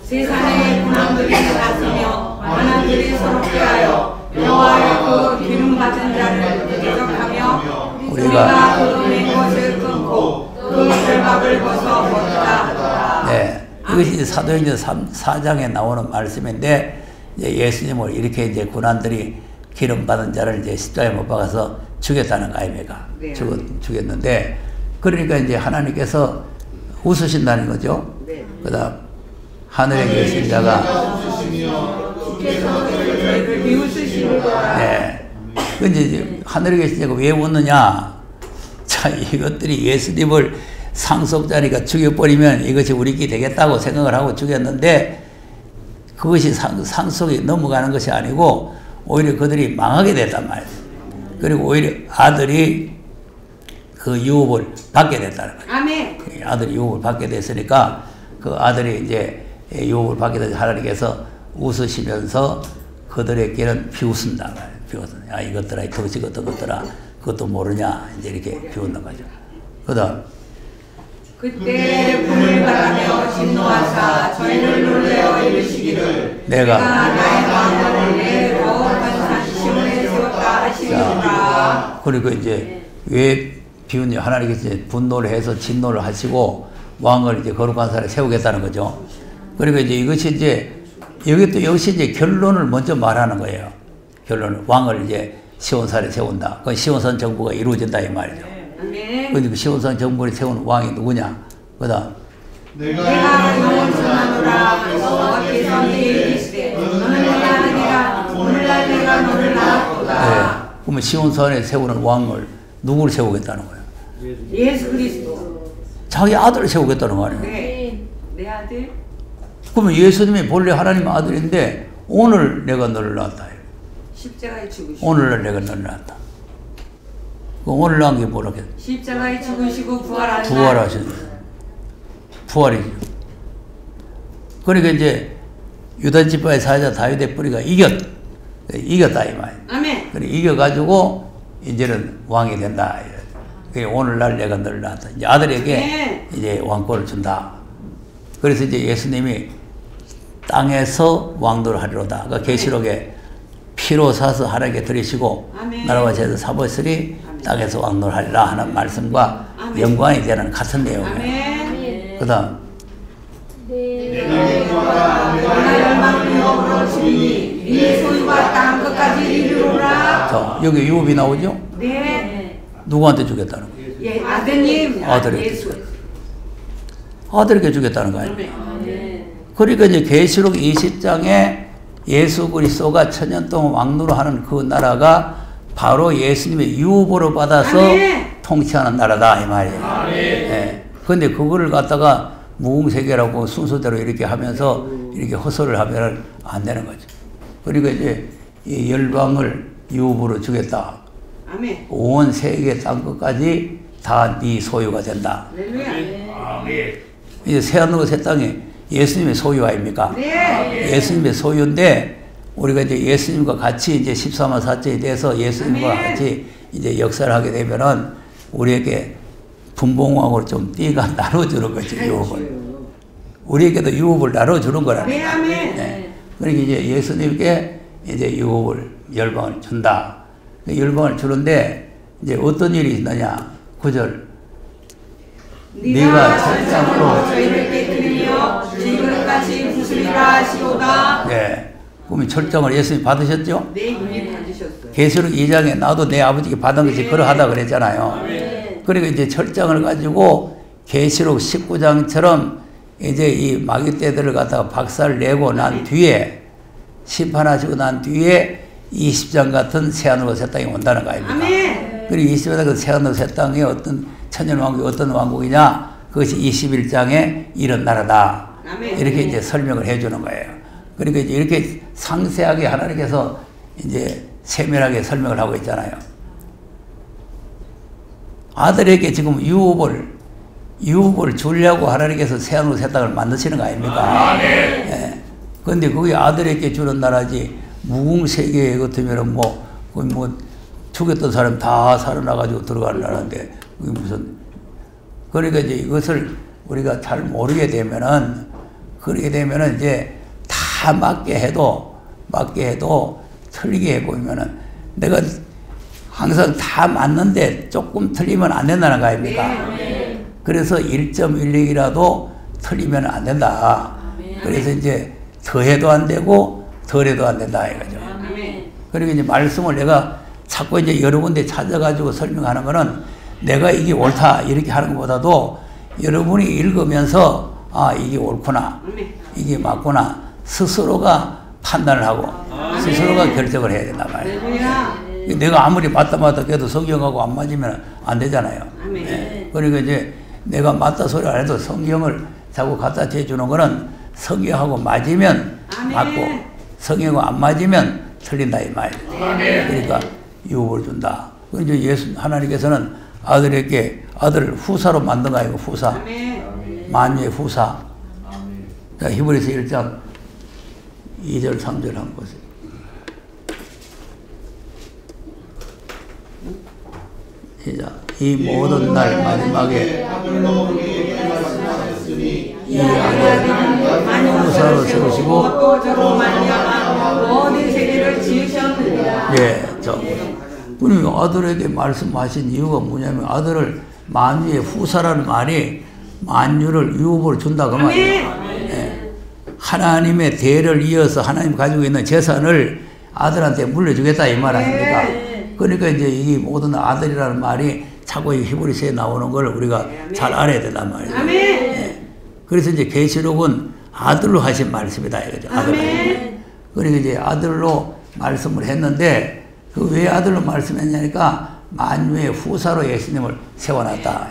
[SPEAKER 4] 세상의 군왕들이 다스며 만왕들이 서럽게 하여 여호와의 그 기름 받은 자를 대적하며 우리가 그 낸 것을 끊고 그 결박을 벗어 먹자 하더라.
[SPEAKER 1] 네. 이것이 사도행전 4장에 나오는 말씀인데 이제 예수님을 이렇게 이제 군안들이 기름 받은 자를 이제 십자가에 못 박아서 죽였다는 거 아닙니까?
[SPEAKER 4] 네.
[SPEAKER 1] 죽였는데, 그러니까 이제 하나님께서 웃으신다는 거죠.
[SPEAKER 4] 네.
[SPEAKER 1] 그 다음, 하늘에 계신 자가,
[SPEAKER 4] 주께서 저희를 비웃으시는구나.
[SPEAKER 1] 네. 근데 이제 하늘에 계신 자가 왜 웃느냐? 자, 이것들이 예수님을 상속자니까 죽여버리면 이것이 우리 길이 되겠다고 생각을 하고 죽였는데, 그것이 상속이 넘어가는 것이 아니고 오히려 그들이 망하게 됐단 말이에요. 그리고 오히려 아들이 그 유업을 받게 됐다는 거예요.
[SPEAKER 4] 아멘.
[SPEAKER 1] 아들이 유업을 받게 됐으니까 그 아들이 이제 유업을 받게 돼서 하나님께서 웃으시면서 그들에게는 비웃는다 말이에요. 비웃는. 야, 이것들아, 덕지 어떤 것들아, 그것도 모르냐, 이제 이렇게 비웃는 거죠. 그다음.
[SPEAKER 4] 그때 불을 바라며 진노하사 저희를 놀래어 이르시기를
[SPEAKER 1] 내가
[SPEAKER 4] 나의 마음을 내 거룩한 산 시온에 세웠다 하시리라.
[SPEAKER 1] 그리고 이제 왜 비웃냐? 하나님께서 이제 분노를 해서 진노를 하시고 왕을 이제 거룩한 산에 세우겠다는 거죠. 그리고 이제 이것이 이제 여기 역시 이제 결론을 먼저 말하는 거예요. 결론을 왕을 이제 시온산에 세운다. 그 시온산 정부가 이루어진다 이 말이죠.
[SPEAKER 4] 아멘.
[SPEAKER 1] 근데 그 시온산 정부를 세운 왕이 누구냐? 그다음
[SPEAKER 4] 내가 영원 전하노라 여호와께서 내게 이르시되 너는 내 아들이라 오늘날 내가 너를 낳았도다.
[SPEAKER 1] 그러면 시온산에 세우는 왕을 누구를 세우겠다는 거예요?
[SPEAKER 4] 예수 그리스도.
[SPEAKER 1] 자기 아들을 세우겠다는 거 아니에요?
[SPEAKER 4] 네. 내 아들.
[SPEAKER 1] 그러면 예수님이 본래 하나님 아들인데 오늘 내가 너를 낳았다.
[SPEAKER 4] 십자가에 죽으시고.
[SPEAKER 1] 오늘날 내가 너를 낳았다. 그 오늘 낳은 게 뭐라고 했어요?
[SPEAKER 4] 십자가에 죽으시고 부활하신
[SPEAKER 1] 부활하신 부활이죠. 그러니까 이제 유다 지파의 사자 다윗의 뿌리가 이겼다 이 말.
[SPEAKER 4] 아멘.
[SPEAKER 1] 그래 이겨가지고 이제는 왕이 된다. 그래 오늘날 내가 너를 낳았다. 이제 아들에게
[SPEAKER 4] 네.
[SPEAKER 1] 이제 왕권을 준다. 그래서 이제 예수님이 땅에서 왕도를 하리로다. 그러니까 계시록에 피로 사서 하나님께 드리시고
[SPEAKER 4] 아멘.
[SPEAKER 1] 나라와 제도 사보시리 땅에서 왕노를 하리라 하는 말씀과
[SPEAKER 4] 아멘.
[SPEAKER 1] 연관이 되는 같은 내용이에요.
[SPEAKER 4] 아멘.
[SPEAKER 1] 그 다음
[SPEAKER 4] 너나 열망을 유업으로 주리니 네 소유가 땅 끝까지 이르노라.
[SPEAKER 1] 자, 여기 유업이 나오죠?
[SPEAKER 4] 네.
[SPEAKER 1] 누구한테 주겠다는 거예요?
[SPEAKER 4] 예, 아드님.
[SPEAKER 1] 아들에게
[SPEAKER 4] 예수.
[SPEAKER 1] 아들에게 주겠다는 거 아니에요? 그러니까 이제 계시록 20장에 예수 그리스도가 천년 동안 왕노를 하는 그 나라가 바로 예수님의 유업으로 받아서
[SPEAKER 4] 아멘.
[SPEAKER 1] 통치하는 나라다 이 말이에요. 예. 근데 그거를 갖다가 무궁세계라고 순서대로 이렇게 하면서 이렇게 허설을 하면 안 되는 거죠. 그러니까 이제 이 열방을 유업으로 주겠다.
[SPEAKER 4] 아멘.
[SPEAKER 1] 온 세계 땅 끝까지 다 네 소유가 된다.
[SPEAKER 4] 할렐루야.
[SPEAKER 1] 이제 새하늘과 새 땅이 예수님의 소유 아닙니까?
[SPEAKER 4] 네.
[SPEAKER 1] 예수님의 소유인데 우리가 이제 예수님과 같이 이제 13만 4천이 돼서 예수님과
[SPEAKER 4] 아멘.
[SPEAKER 1] 같이 이제 역사를 하게 되면은 우리에게 분봉왕으로 좀 띠가 나눠주는 거죠, 유업을. 우리에게도 유업을 나눠주는 거라는
[SPEAKER 4] 네,
[SPEAKER 1] 거예요.
[SPEAKER 4] 아멘.
[SPEAKER 1] 네. 그러니까 이제 예수님께 이제 유업을, 열방을 준다. 열방을 주는데 이제 어떤 일이 있느냐? 9절. 네가 철장으로
[SPEAKER 4] 저희를 깨뜨리며 지금까지 부수리라 하시오다.
[SPEAKER 1] 네. 그러면 철장을 예수님이 받으셨죠?
[SPEAKER 4] 네, 이미 받으셨어요.
[SPEAKER 1] 계시록 2장에 나도 내 아버지께 받은 것이 그러하다 그랬잖아요. 그리고 이제 철장을 가지고 계시록 19장처럼 이제 이 마귀 떼들을 갖다가 박살 내고 난 뒤에 심판하시고 난 뒤에 20장 같은 새하늘과 새 땅이 온다는 거 아닙니까?
[SPEAKER 4] 아멘.
[SPEAKER 1] 그리고 20장 그 새하늘 새 땅이 어떤 천년왕국이 어떤 왕국이냐? 그것이 21장에 이런 나라다.
[SPEAKER 4] 아멘.
[SPEAKER 1] 이렇게 이제 설명을 해주는 거예요. 그러니까 이제 이렇게 상세하게 하나님께서 이제 세밀하게 설명을 하고 있잖아요. 아들에게 지금 유업을 주려고 하나님께서 새하늘 새 땅을 만드시는 거 아닙니까? 예. 근데 그게 아들에게 주는 나라지, 무궁세계 같으면 뭐 죽였던 사람 다 살아나가지고 들어가는 나라인데, 그게 무슨, 그러니까 이제 이것을 우리가 잘 모르게 되면은, 그렇게 되면은 이제 다 맞게 해도 틀리게 해보면은 내가 항상 다 맞는데 조금 틀리면 안 된다는 거 아닙니까? 그래서 1.16이라도 틀리면 안 된다. 그래서 이제 더해도 안 되고 덜해도 안 된다 이거죠. 그리고 이제 말씀을 내가 자꾸 이제 여러 군데 찾아가지고 설명하는 거는 내가 이게 옳다 이렇게 하는 것보다도 여러분이 읽으면서 아 이게 옳구나 이게 맞구나 스스로가 판단을 하고 스스로가 결정을 해야 된단 말이에요. 내가 아무리 맞다 해도 성경하고 안 맞으면 안 되잖아요. 네. 그러니까 이제 내가 맞다 소리 안 해도 성경을 자꾸 갖다 대주는 거는 성경하고 맞으면 맞고 성경하고 안 맞으면 틀린다 이 말이에요. 그러니까 유업을 준다. 이제 예수 하나님께서는 아들에게 아들을 후사로 만든 거 아니고 후사. 만유의 후사. 자, 히브리서 1장 2절 3절 한번 보세요. 시작. 이 모든 날 마지막에 이 아들을 후사로 세우시고
[SPEAKER 4] 또 저로 말미암아 모든 세계를 지으셨느니라.
[SPEAKER 1] 예, 우리 아들에게 말씀하신 이유가 뭐냐면 아들을 만유의 후사라는 말이 만유를 유업으로 준다 그 말이에요. 예. 하나님의 대를 이어서 하나님 가지고 있는 재산을 아들한테 물려주겠다 이 말 아닙니까? 그러니까 이제 이 모든 아들이라는 말이 자꾸 이 히브리서에 나오는 걸 우리가 잘 알아야 된단 말이에요. 예. 그래서 이제 계시록은 아들로 하신 말씀이다 이거죠. 아들로. 그러니까 이제 아들로 말씀을 했는데 그 왜 아들로 말씀했냐니까 만유의 후사로 예수님을 세워놨다.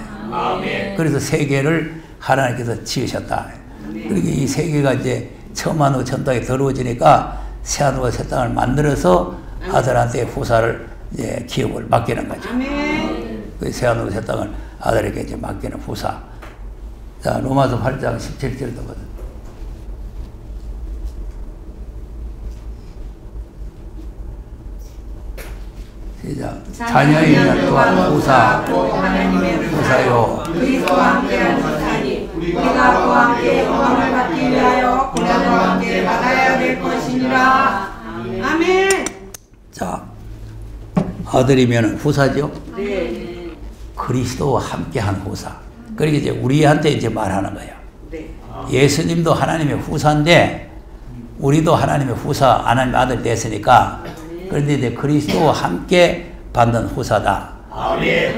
[SPEAKER 1] 그래서 세계를 하나님께서 지으셨다. 그러니까 이 세계가 이제 처음하고 천당에 더러워지니까 새하늘과 새 땅을 만들어서 아들한테 후사를 이제 기업을 맡기는 거죠. 그 새하늘과 새 땅을 아들에게 이제 맡기는 후사. 자, 로마서 8장 17절도 보세요. 시작. 자녀이면 또한 후사요.
[SPEAKER 4] 그리스도와 함께하는 후사니 우리가 그와 함께 영광을 받기 위하여 고난을 함께 받아야 될 것이니라. 아멘.
[SPEAKER 1] 자, 아들이면 후사죠.
[SPEAKER 4] 네.
[SPEAKER 1] 그리스도와 함께한 후사. 그러니까 이제 우리한테 이제 말하는 거예요.
[SPEAKER 4] 네.
[SPEAKER 1] 예수님도 하나님의 후사인데 우리도 하나님의 후사, 하나님의 아들 됐으니까. 그런데 이제 그리스도와 함께 받는 후사다.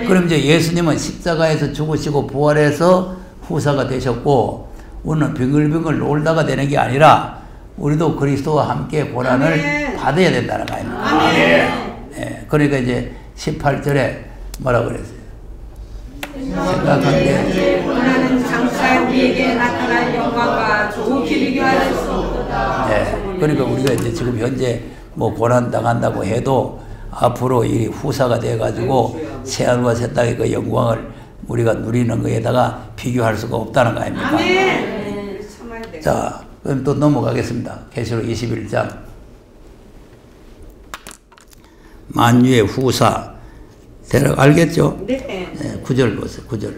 [SPEAKER 1] 그럼 이제 예수님은 십자가에서 죽으시고 부활해서 후사가 되셨고 우리는 빙글빙글 놀다가 되는 게 아니라 우리도 그리스도와 함께 고난을 받아야 된다는 거 아닙니까? 예, 그러니까 이제 18절에 뭐라고 그랬어요? 생각한데
[SPEAKER 4] 고난은 장차 우리에게 나타날 영광과 좋게 비교할 수 없다.
[SPEAKER 1] 예, 그러니까 우리가 이제 지금 현재 뭐 고난 당한다고 해도 앞으로 이 후사가 돼가지고 새하늘과 새 땅의 그 영광을 우리가 누리는 것에다가 비교할 수가 없다는 거 아닙니까? 자, 그럼 또 넘어가겠습니다. 계시록 21장. 만유의 후사. 대략 알겠죠?
[SPEAKER 4] 네.
[SPEAKER 1] 9절 보세요. 9절.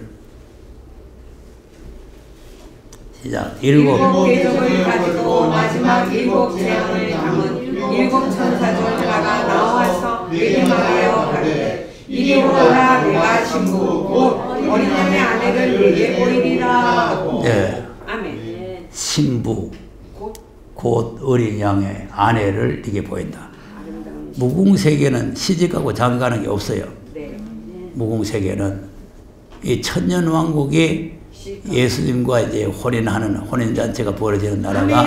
[SPEAKER 1] 시작.
[SPEAKER 4] 일곱 계적을 가지고 마지막 일곱 재앙을 담은 일곱 천사 중 하나가 나와서 내게 말하여 가르되 이리 오라 내가 신부 곧 어린 양의 아내를 내게 보이리라.
[SPEAKER 1] 네.
[SPEAKER 4] 아멘.
[SPEAKER 1] 신부 곧 어린 양의 아내를 네게 보인다. 무궁세계는 시집가고 장가가는 게 없어요. 무궁세계는 이 천년왕국이 예수님과 이제 혼인하는 혼인잔치가 벌어지는 나라가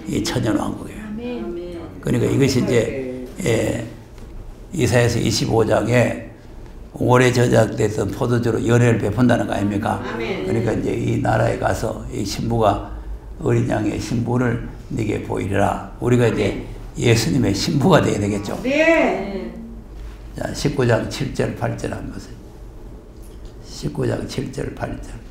[SPEAKER 1] 이 천년왕국이에요. 그러니까 이것이 이제 이사야서 25장에 오래 저작됐던 포도주로 연회를 베푼다는 거 아닙니까? 그러니까 이제 이 나라에 가서 이 신부가 어린 양의 신부를 네게 보이리라. 우리가 이제 예수님의 신부가 되어야 되겠죠.
[SPEAKER 4] 네.
[SPEAKER 1] 자, 19장 7절 8절 한번 보세요. 19장 7절 8절.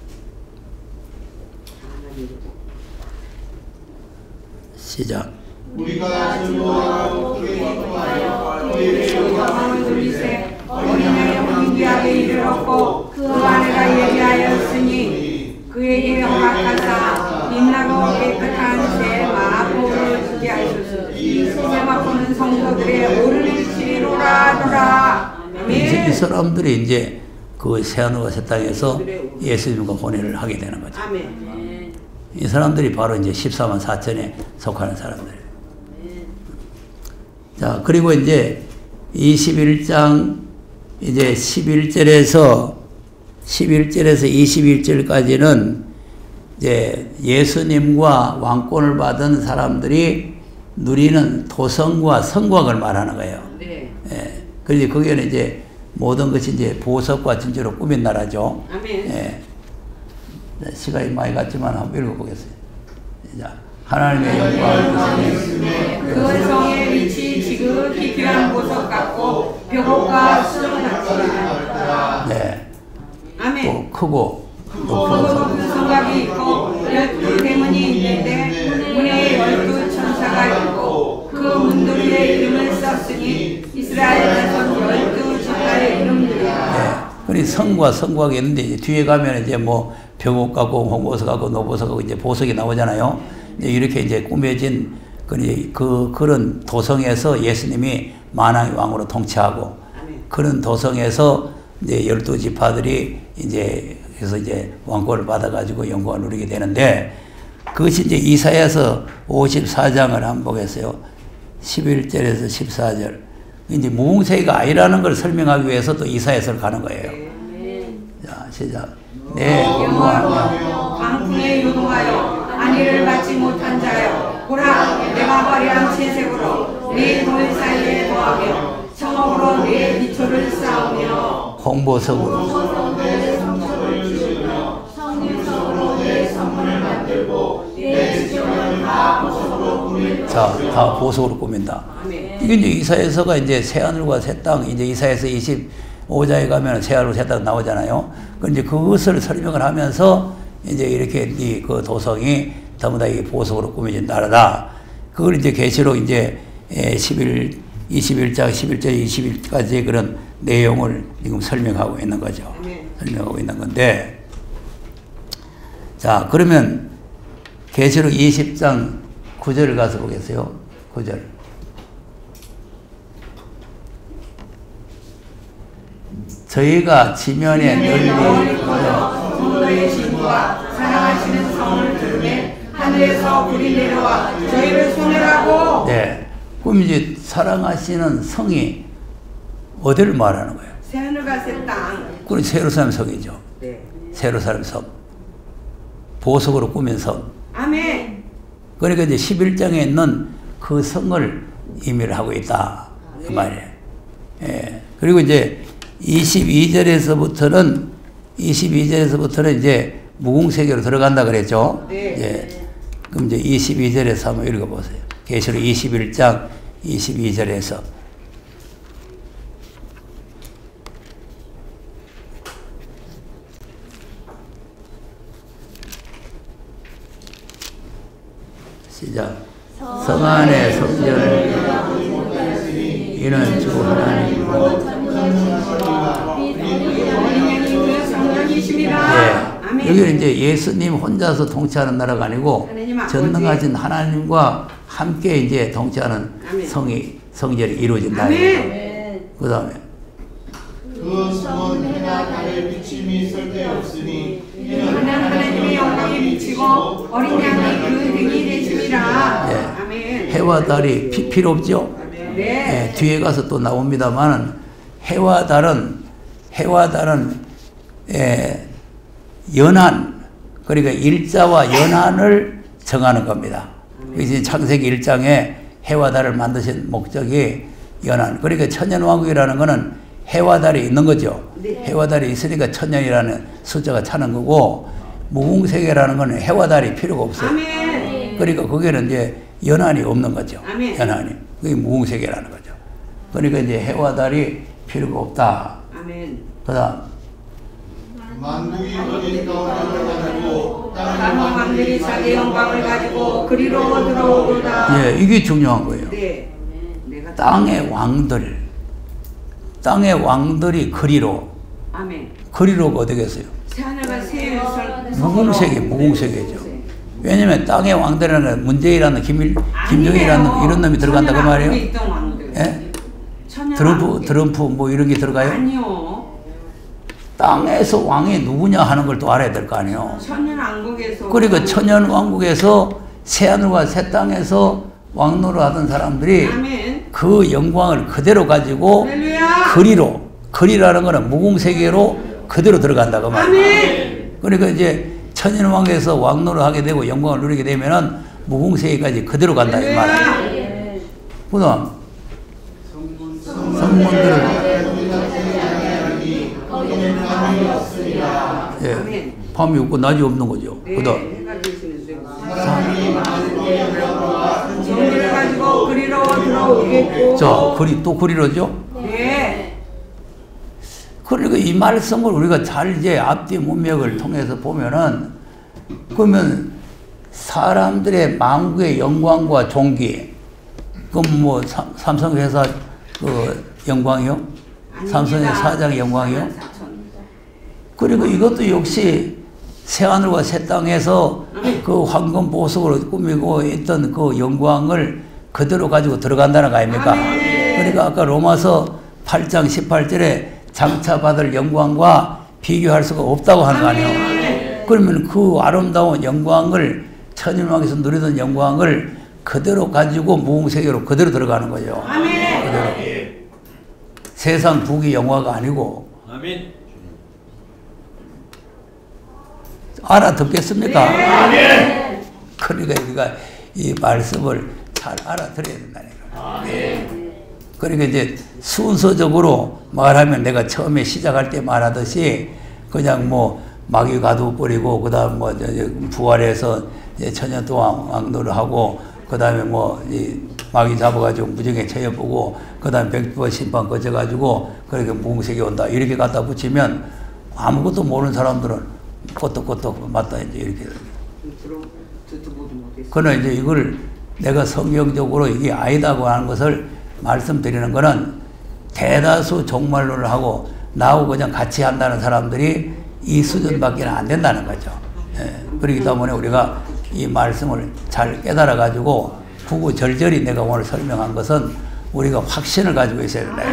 [SPEAKER 1] 시작.
[SPEAKER 3] 우리가 즐거워하고 크게 기뻐하여
[SPEAKER 4] 너희를 영광을 돌리세 어린 양의 혼인기하게 이르렀고 그 아내가 예비하였으니 그에게 허락하사 빛나고 깨끗한 새 마포를 주게 하소서. 새 마포는 성도들의 오르는 시리로라 하더라.
[SPEAKER 1] 이제 이 사람들이 이제 그 새하늘과 새 땅에서 예수님과 혼인을 하게 되는 거죠.
[SPEAKER 4] 아멘.
[SPEAKER 1] 이 사람들이 바로 이제 14만 4천에 속하는 사람들이에요. 자, 그리고 이제 21장 이제 11절에서 21절까지는 이제 예수님과 왕권을 받은 사람들이 누리는 도성과 성곽을 말하는 거예요.
[SPEAKER 5] 네.
[SPEAKER 1] 예. 그래서 거기에는 이제 모든 것이 이제 보석과 진주로 꾸민 나라죠.
[SPEAKER 5] 아멘.
[SPEAKER 1] 예. 시간이 많이 갔지만 한번 읽어보겠습니다. 자, 하나님의 영광을
[SPEAKER 4] 그 성의 빛이 지극히 귀한 보석 같고 벽옥과 수정같이
[SPEAKER 1] 네.
[SPEAKER 5] 아멘.
[SPEAKER 1] 또 크고
[SPEAKER 4] 높은 성곽이 있고 12대문이 있는데 문에 12천사가 있고 그 문들의 이름을 썼으니 이스라엘 자손 12지파의 이름들이라.
[SPEAKER 1] 네. 그리 성과 성곽이 있는데 이제 뒤에 가면 이제 뭐 벽옥 같고 홍보석 같고 노보석 같고 이제 보석이 나오잖아요. 이제 이렇게 이제 꾸며진 그런 도성에서 예수님이 만왕의 왕으로 통치하고 그런 도성에서 이제 12지파들이 이제 그래서 이제 왕권을 받아가지고 영광을 누리게 되는데 그것이 이제 이사야서 54장을 한번 보겠어요. 11절에서 14절. 이제 무궁세기가 아니라는 걸 설명하기 위해서 또 이사야서를 가는 거예요. 자, 시작. 네,
[SPEAKER 4] 영원하며 강풍에 요동하여 안위를 받지 못한 자여 보라 내가 화려한 채색으로 네 돌 사이에 더하며 청옥으로 네 기초를 쌓으며
[SPEAKER 1] 홍보석으로
[SPEAKER 3] 내 성처를 지으며 성유석으로 내 성문을 만들고 내 지경을 다 보석으로 꾸밀
[SPEAKER 1] 자, 다 보석으로 꾸민다. 이게 이제 이사야서가 이제 새하늘과 새 땅, 이제 이사야서 25장에 가면 새하늘과 새 땅 나오잖아요. 이제 그것을 설명을 하면서 이제 이렇게 그 도성이 전부 다 이 보석으로 꾸며진 나라다. 그걸 이제 계시록 이제 21장 11절 20일까지의 그런 내용을 지금 설명하고 있는 거죠. 설명하고 있는 건데, 자, 그러면 계시록 20장 9절을 가서 보겠어요. 9절. 저희가 지면에 널리
[SPEAKER 4] 퍼져 성도의 신과 사랑하시는 성을 들으매 하늘에서 불이 내려와 저희를 소멸하고.
[SPEAKER 1] 네. 그럼 이제 사랑하시는 성이 어디를 말하는 거예요?
[SPEAKER 4] 새하늘과 새 땅.
[SPEAKER 1] 그건 세루살렘 성이죠.
[SPEAKER 5] 네.
[SPEAKER 1] 세루살렘 성. 보석으로 꾸민 성.
[SPEAKER 4] 아멘.
[SPEAKER 1] 그러니까 이제 11장에 있는 그 성을 의미를 하고 있다. 그 말이에요. 예. 그리고 이제 22절에서부터는 이제 무궁세계로 들어간다 그랬죠.
[SPEAKER 5] 네.
[SPEAKER 1] 예. 그럼 이제 22절에서 한번 읽어보세요. 계시록 21장 22절에서. 시작. 성 안에 성전을 이는 주 하나님이고
[SPEAKER 4] 어린양이 그 성령이십니다.
[SPEAKER 1] 예.
[SPEAKER 4] 아멘.
[SPEAKER 1] 여기는 이제 예수님 혼자서 통치하는 나라가 아니고
[SPEAKER 4] 하나님 아버지.
[SPEAKER 1] 전능하신 하나님과 함께 이제 통치하는
[SPEAKER 4] 아멘.
[SPEAKER 1] 성전이 이루어진다.
[SPEAKER 4] 아멘.
[SPEAKER 1] 그 다음에
[SPEAKER 3] 그 성은 해나 달의 비침이 쓸데없으니 이는
[SPEAKER 4] 하나님의 영광이 비치고 어린 양이 그 등이 되심이라.
[SPEAKER 1] 예.
[SPEAKER 4] 아멘.
[SPEAKER 1] 해와 달이 필요 없죠.
[SPEAKER 4] 네.
[SPEAKER 1] 예, 뒤에 가서 또 나옵니다만은 해와 달은 연한, 그러니까 일자와 연한을 정하는 겁니다. 그래서 창세기 1장에 해와 달을 만드신 목적이 연한. 그러니까 천년왕국이라는 거는 해와 달이 있는 거죠. 해와 달이 있으니까 천년이라는 숫자가 차는 거고, 무궁세계라는 거는 해와 달이 필요가 없어요.
[SPEAKER 4] 아멘.
[SPEAKER 1] 그러니까 거기는 이제 연한이 없는 거죠.
[SPEAKER 4] 아멘.
[SPEAKER 1] 연한이. 그게 무궁세계라는 거죠. 그러니까 이제 해와 달이 필요가 없다.
[SPEAKER 4] 아멘.
[SPEAKER 1] 그 다음.
[SPEAKER 3] 만국이 어린 가운데 가지고
[SPEAKER 4] 땅의 왕들이 자기 영광을 가지고 그리로 들어오도다.
[SPEAKER 1] 예, 이게 중요한 거예요.
[SPEAKER 4] 네. 내가
[SPEAKER 1] 땅의 왕들이 그리로.
[SPEAKER 4] 아멘.
[SPEAKER 1] 그리로가 어디겠어요?
[SPEAKER 4] 새하늘과 새
[SPEAKER 1] 무궁세계죠. 왜냐면 땅의 왕들이라는 건 문재인이라는 김정일이라는 이런 놈이 들어간다 그 말이에요. 예? 트럼프 뭐 이런 게 들어가요?
[SPEAKER 4] 아니요.
[SPEAKER 1] 땅에서 왕이 누구냐 하는 걸 또 알아야 될 거 아니에요.
[SPEAKER 4] 천년왕국에서.
[SPEAKER 1] 그러니까 천년왕국에서 새하늘과 새 땅에서 왕노를 하던 사람들이
[SPEAKER 4] 아멘.
[SPEAKER 1] 그 영광을 그대로 가지고
[SPEAKER 4] 할렐루야.
[SPEAKER 1] 거리라는 거는 무궁세계로 그대로 들어간다 그 말이에요.
[SPEAKER 4] 아멘.
[SPEAKER 1] 그러니까 이제 천인왕에서 왕노를 하게 되고 영광을 누리게 되면은 무궁세계까지 그대로 간다 이 말이에요. 그다음 성문들을 예, 밤이 없고 낮이 없는 거죠. 그다음
[SPEAKER 4] 정리를 가지고 그리로 들어오겠고.
[SPEAKER 1] 자, 또 그리로죠.
[SPEAKER 4] 네.
[SPEAKER 1] 그러니까 이 말씀을 우리가 잘 이제 앞뒤 문맥을 통해서 보면은 그러면 사람들의 만국의 영광과 존귀, 그럼 뭐 삼성회사 그 영광이요? 삼성의 사장의 영광이요? 그리고 이것도 역시 새하늘과 새 땅에서 그 황금 보석으로 꾸미고 있던 그 영광을 그대로 가지고 들어간다는 거 아닙니까? 그러니까 아까 로마서 8장 18절에 장차 받을 영광과 비교할 수가 없다고 하는 거 아니에요? 그러면 그 아름다운 영광을 천일왕에서 누리던 영광을 그대로 가지고 무궁세계로 그대로 들어가는 거죠. 그대로. 세상 부귀 영화가 아니고.
[SPEAKER 5] 아멘.
[SPEAKER 1] 알아듣겠습니까? 아멘. 그러니까 우리가 이 말씀을 잘 알아들어야 된다니까. 그러니까 이제 순서적으로 말하면 내가 처음에 시작할 때 말하듯이 그냥 뭐 마귀 가두버리고 그다음 뭐 부활해서 천년 동안 왕노를 하고 그다음에 뭐 이 마귀 잡아가지고 무정에 처해보고 그다음에 백두번 심판 거쳐가지고 그렇게 무궁세계 온다 이렇게 갖다 붙이면 아무것도 모르는 사람들은 꼬떡꼬떡 맞다 이제 이렇게. 그러나 이제 이걸 내가 성경적으로 이게 아니다고 하는 것을 말씀드리는 거는 대다수 종말론을 하고 나하고 그냥 같이 한다는 사람들이 이 수준밖에 안 된다는 거죠. 예. 그렇기 때문에 우리가 이 말씀을 잘 깨달아 가지고 구구절절히 내가 오늘 설명한 것은 우리가 확신을 가지고 있어야 된다.